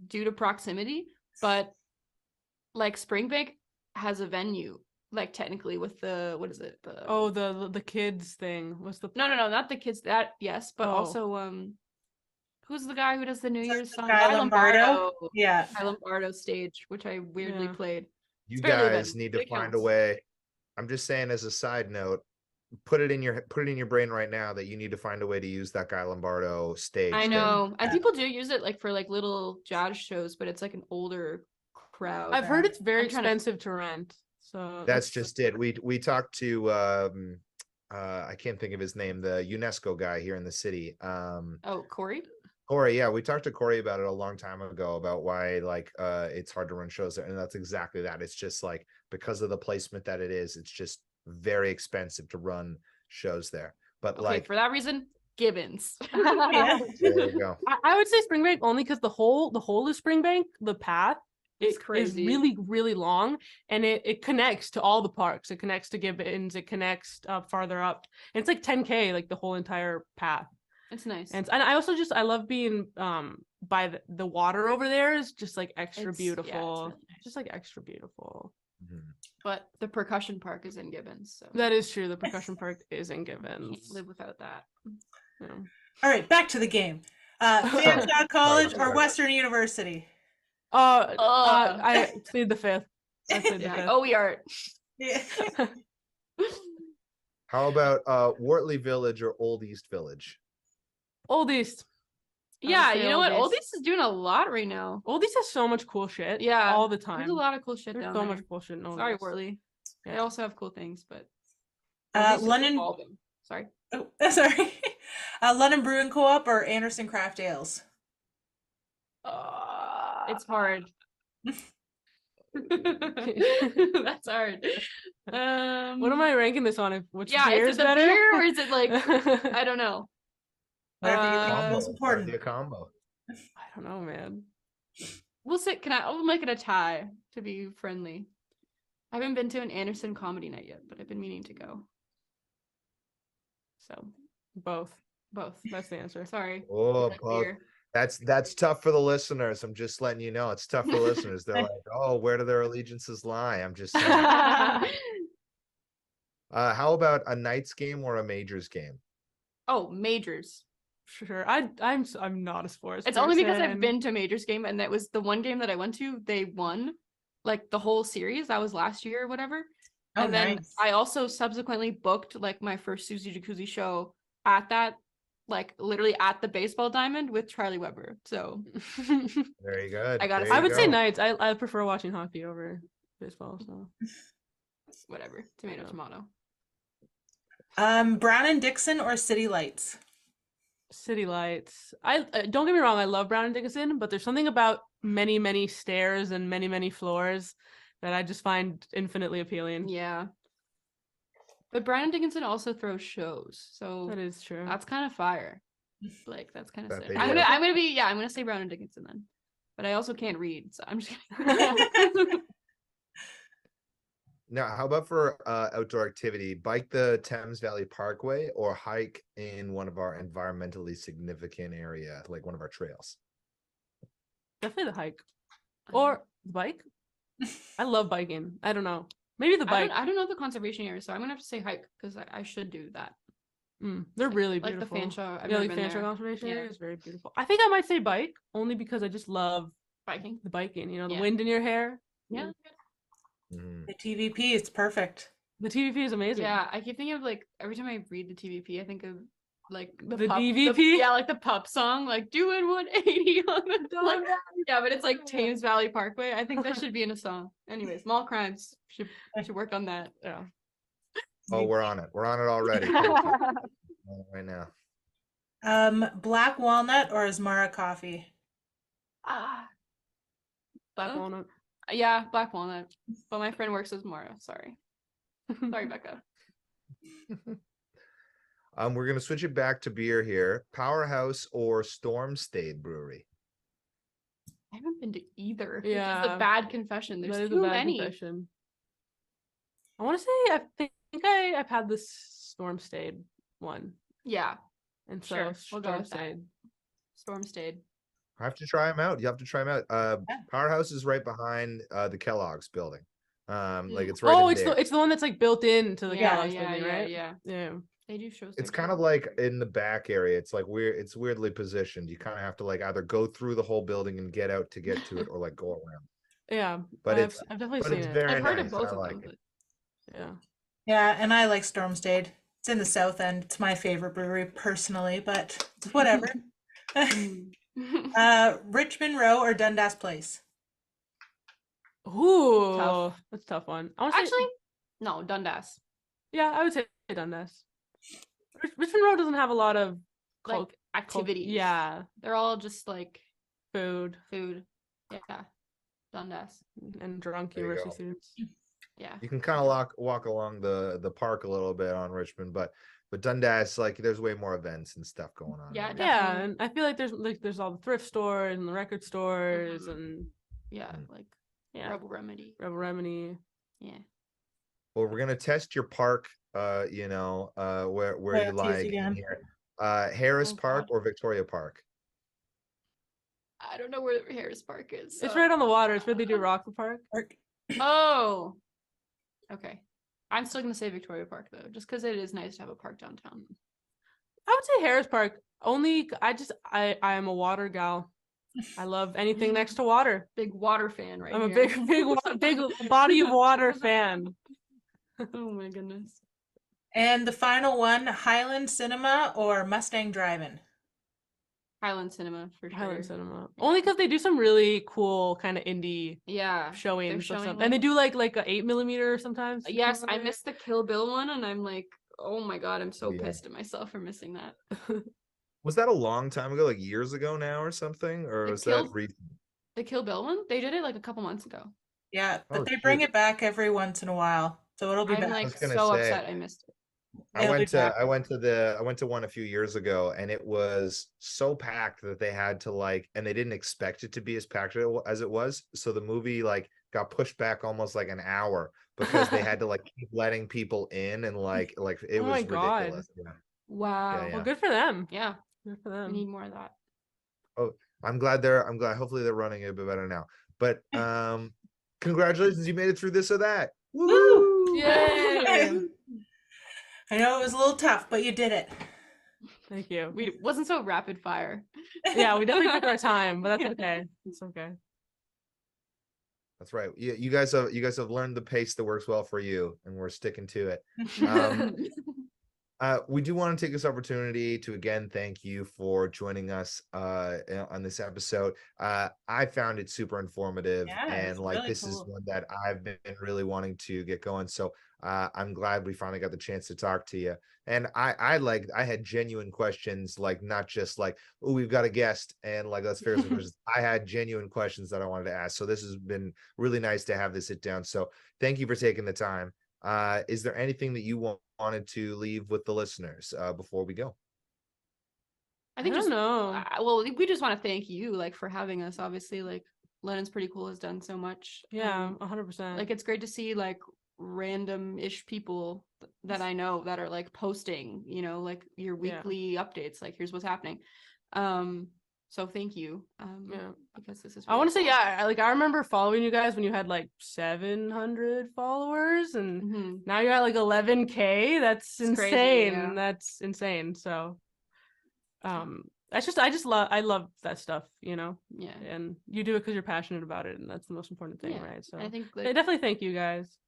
due to proximity, but like Springbank has a venue, like technically with the what is it? the kids thing. What's the No, not the kids. That yes, but Oh. also who's the guy who does the New Year's song? Guy Lombardo? Yeah. Guy Lombardo stage, which I weirdly Yeah. played. You It's fairly guys event. need to It find a counts. way. I'm just saying as a side note, put it in your brain right now that you need to find a way to use that Guy Lombardo stage. I thing. know, and people do use it like for like little jazz shows, but it's like an older crowd. I've heard it's very I'm trying to- expensive to rent. So That's just it. We talked to I can't think of his name, the UNESCO guy here in the city. Oh, Corey. Corey, yeah, we talked to Corey about it a long time ago about why like it's hard to run shows there, and that's exactly that. It's just like because of the placement that it is, it's just very expensive to run shows there. But Okay, like for that reason, Gibbons. Yeah. there you go. I would say Springbank only because the whole of Springbank, the path It's is crazy. really, really long, and it connects to all the parks. It connects to Gibbons. It connects farther up. And it's like 10K, like the whole entire path. It's nice. And I also I love being by the water over there is just like extra It's- yeah, it's beautiful. really nice. Just like extra beautiful. Mhm. But the percussion park is in Gibbons, so That is true. The percussion park is in can't Gibbons. live without that. Yeah. All right, back to the game. Fanshawe College or sorry. Western University? I plead the fifth. I plead the Yeah. fifth. Oh, we are. Yeah. How about Wortley Village or Old East Village? Old East. Yeah, say you know what? Oldies. Oldies is doing a lot right now. Old East has so much cool shit. Yeah, all the time. There's a lot of cool shit There's down so there. much bullshit in Old Sorry, East. Wortley. They Yeah. also have cool things, but Oldies is London. evolving. Sorry. Oh, sorry. London Brewing Co-op or Anderson Craft Ales? It's hard. That's hard. What am I ranking this on? Which Yeah, beer is is it the better? beer or is it like I don't know. Whatever you think is Combo. most important. Gotta be a combo. I don't know, man. We'll sit. I'll make it a tie to be friendly. I haven't been to an Anderson comedy night yet, but I've been meaning to go. So Both. both. That's the answer. Sorry. Oh, That both. beer. That's tough for the listeners. I'm just letting you know it's tough for listeners. They're like, oh, where do their allegiances lie? I'm just saying. How about a Knights game or a Majors game? Oh, majors. Sure. I'm not a sports. It's only because I've person. been to majors game, and that was the one game that I went to. They won, like the whole series. That was last year or whatever. Oh, And then nice. I also subsequently booked like my first Susie Jacuzzi show at that, like literally at the baseball diamond with Charlie Weber. So Very good. I gotta There I you would say go. Knights. I prefer watching hockey over baseball. So whatever. Tomato, Yeah. tomato. Brown and Dixon or City Lights? City Lights. I don't get me wrong. I love Brown and Dickinson, but there's something about many stairs and many floors that I just find infinitely appealing. Yeah. But Brian Dickinson also throws shows, so That is true. that's kind of fire. Like that's kind of That sick. they I'm do. gonna say Brown and Dickinson then. But I also can't read, so I'm just kidding. Now, how about for outdoor activity? Bike the Thames Valley Parkway or hike in one of our environmentally significant area, like one of our trails? Definitely the hike or the bike. I love biking. I don't know. Maybe the bike. I don't know the conservation area, so I'm gonna have to say hike because I should do that. They're Like- really like the beautiful. Fanshawe. I've Yeah, never like been Fanshawe there. Conservation Yeah. Area is very beautiful. I think I might say bike only because I just love Biking. the biking. You know, the Yeah. wind in your hair. Yeah. Mhm. The TVP is perfect. The TVP is amazing. Yeah, I keep thinking of like every time I read the TVP, I think of like The pup, DVP? yeah, like the pup song, like doing 180 on the like, yeah, but it's like Thames Valley Parkway. I think that should be in a song. Anyways, Mall Crimes should work on that. Yeah. Oh, we're on it. We're on it already. Right now. Black walnut or Asmara coffee? Ah, Black Oh. walnut. yeah, black walnut. But my friend works as Mara. Sorry, sorry, Becca. We're gonna switch it back to beer here. Powerhouse or Stormstade Brewery? I haven't been to either. Which is Yeah. a bad confession. There's That is too a bad many. confession. I want to say I've had the Stormstade one, Yeah, and so Sure, we'll go with that. Stormstade. Stormstade. I have to try them out. You have to try them out. Powerhouse is right behind the Kellogg's building. Like it's right Oh, in it's there. the one that's like built into the Yeah, Kellogg's yeah, building, yeah, right? yeah. Yeah. They do shows. It's there kind too. of like in the back area. It's like weird. It's weirdly positioned. You kind of have to like either go through the whole building and get out to get to it, or like go around. Yeah, But I've, it's I've definitely but seen it's it. very I've heard nice. of both I of like them. it. Yeah. Yeah, and I like Stormstade. It's in the South End. It's my favorite brewery personally, but it's whatever. Richmond Row or Dundas Place? Ooh, Tough. that's a tough one. I want to Actually, no, Dundas. yeah, I would say Dundas. Richmond Road doesn't have a lot of Like cult- activities. yeah, They're all just like food food. Yeah. Dundas. and drunk There you university go. students. Yeah. You can kind of walk along the park a little bit on Richmond, but Dundas, like there's way more events and stuff going on. Yeah, over definitely. there. Yeah, and I feel like there's all the thrift stores and the record stores Mhm. and Yeah. Mm. Like yeah, Rebel Remedy. Rebel Remedy. Yeah. Well, we're gonna test your park. Where you Loyalties like again. in here. Harris Oh, Park God. or Victoria Park? I don't know where Harris Park is. It's so- right on the water. It's where they do Rockland Park. Oh. Okay. I'm still gonna say Victoria Park though, just because it is nice to have a park downtown. I would say Harris Park. Only I am a water gal. I love anything next to water. Big water fan right I'm a here. big body of water fan. Oh my goodness. And the final one, Highland Cinema or Mustang Drive-In? Highland Cinema for sure. Highland Cinema. Only because they do some really cool kind of indie Yeah. showings of showing, stuff. And they do like a 8mm sometimes. Yes, I missed the Kill Bill one, and I'm like, oh my god, I'm so Yeah. pissed at myself for missing that. Was that a long time ago, like years ago now or something? Or The was that Kill- recent? The Kill Bill one, they did it like a couple months ago. Yeah, but Oh, they bring shoot. it back every once in a while, so it'll be I'm back. like was gonna so say- upset I missed it. I It'll be went back. to one a few years ago, and it was so packed that they had to and they didn't expect it to be as packed as it was. So the movie like got pushed back almost like an hour because they had to like keep letting people in, and like it Oh was my God. ridiculous. Yeah. Wow. Yeah. Well, good for them. Yeah, Good for we them. need more of that. I'm glad hopefully they're running it a bit better now. But congratulations, you made it through this or that. Woo! Yay! I know it was a little tough, but you did it. Thank you. We wasn't so rapid fire. Yeah, we definitely took our time, but that's okay. It's okay. That's right. You guys have learned the pace that works well for you, and we're sticking to it. We do want to take this opportunity to again thank you for joining us on this episode. I found it super informative, Yeah, it and was like really this is cool. one that I've been really wanting to get going. So I'm glad we finally got the chance to talk to you. And I had genuine questions, like not just like, oh, we've got a guest and like let's figure some questions. I had genuine questions that I wanted to ask. So this has been really nice to have this sit down. So thank you for taking the time. Is there anything that you wanted to leave with the listeners before we go? I think I don't just know. well, we just want to thank you like for having us. Obviously, like London's pretty cool, has done so much. Yeah, 100%. Like it's great to see like random-ish people that I know that are like posting, you know, like your weekly updates, like here's what's happening. So thank you. Because this is I want to say, cool. I remember following you guys when you had like 700 followers, and now you're at like 11K. That's It's insane. crazy, yeah. That's insane. So, I love that stuff, you know. Yeah. And you do it because you're passionate about it, and that's the most important thing, Yeah. right? So I think I like, definitely thank you guys.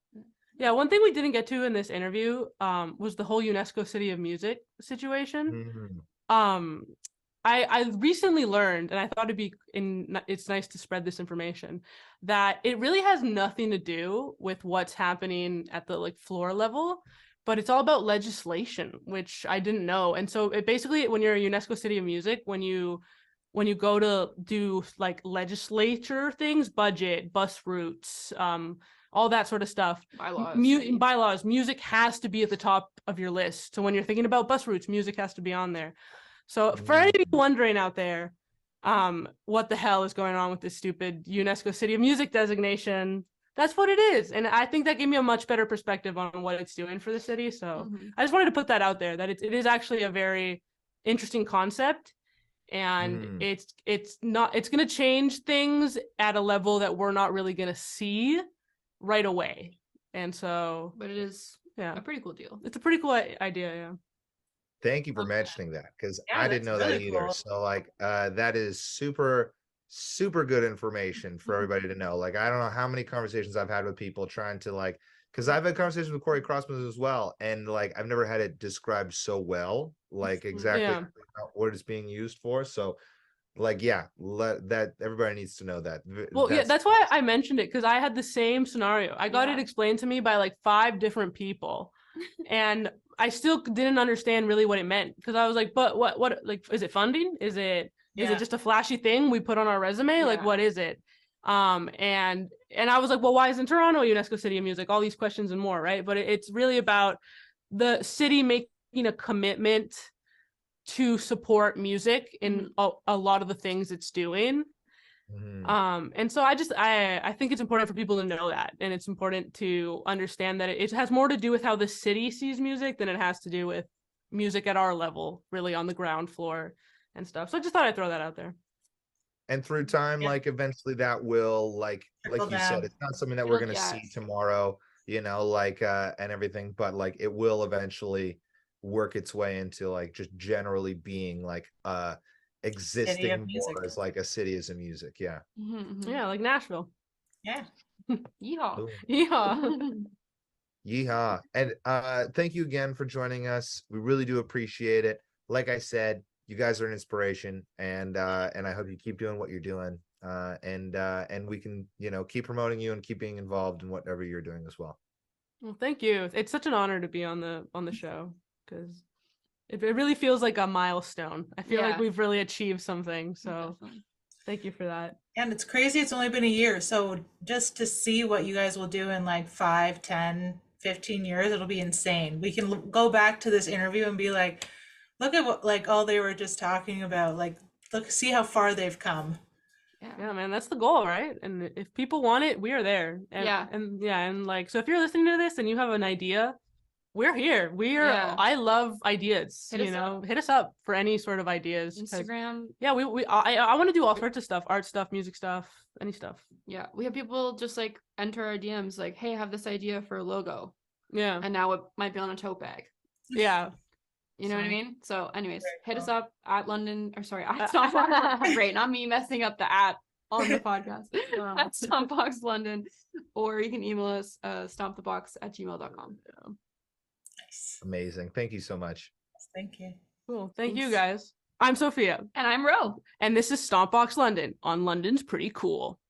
Yeah, one thing we didn't get to in this interview was the whole UNESCO City of Music situation. Mhm. I recently learned, and I thought it's nice to spread this information, that it really has nothing to do with what's happening at the like floor level, but it's all about legislation, which I didn't know. And so it basically, when you're a UNESCO City of Music, when you go to do like legislature things, budget, bus routes, all that sort of stuff, bylaws, music has to be at the top of your list. So when you're thinking about bus routes, music has to be on there. So for anybody wondering out there, what the hell is going on with this stupid UNESCO City of Music designation, that's what it is. And I think that gave me a much better perspective on what it's doing for the city. So I just wanted to put that out there, that it is actually a very interesting concept. And it's going to change things at a level that we're not really going to see right away. And so, but it is a pretty cool deal. It's a pretty cool idea. Yeah. Thank you for mentioning that, because Yeah, I didn't know that's that really either. cool. So like that is super good information for everybody to know. Like I don't know how many conversations I've had with people trying to like, because I've had conversations with Corey Crossman as well, and like I've never had it described so well, like exactly what it's being used for. So like that everybody needs to know that. Well, that's why I mentioned it, because I had the same scenario. I got it explained to me by like 5 different people, and I still didn't understand really what it meant, because I was like, but what like, is it funding? Is it just a flashy thing we put on our resume? Like, what is it? And I was like, well, why isn't Toronto a UNESCO City of Music? All these questions and more, right? But it's really about the city making a commitment to support music in a lot of the things it's doing. And so I think it's important for people to know that, and it's important to understand that it has more to do with how the city sees music than it has to do with music at our level, really on the ground floor and stuff. So I just thought I'd throw that out there. And through time, like eventually that will like you said, it's not something that we're gonna see tomorrow, you know, like and everything, but like it will eventually work its way into like just generally being like existing more as like a city as a music. Yeah. Yeah, like Nashville. Yeah. Yeehaw. Yeehaw. Yeehaw. And thank you again for joining us. We really do appreciate it. Like I said, you guys are an inspiration, and I hope you keep doing what you're doing. And we can, you know, keep promoting you and keep being involved in whatever you're doing as well. Well, thank you. It's such an honor to be on the show, because it really feels like a milestone. I feel like we've really achieved something. So thank you for that. And it's crazy. It's only been a year. So just to see what you guys will do in like 5, 10, 15 years, it'll be insane. We can go back to this interview and be like, look at what, like, all they were just talking about. Like, look, see how far they've come. Yeah, man, that's the goal, right? And if people want it, we are there. And and like, so if you're listening to this and you have an idea, we're here. I love ideas. Hit us up for any sort of ideas. Instagram. Yeah, I want to do all sorts of stuff, art stuff, music stuff, any stuff. Yeah, we have people just like enter our DMs like, hey, I have this idea for a logo. Yeah. And now it might be on a tote bag. Yeah. You know what I mean? So anyways, hit us up at London, or sorry, at Stompbox. Great, not me messing up the at on the podcast. At Stompbox London, or you can email us stompthebox@gmail.com. Nice. Amazing. Thank you so much. Thank you. Cool. Thanks. You guys. I'm Sophia. And I'm Ro. And this is Stompbox London on London's Pretty Cool.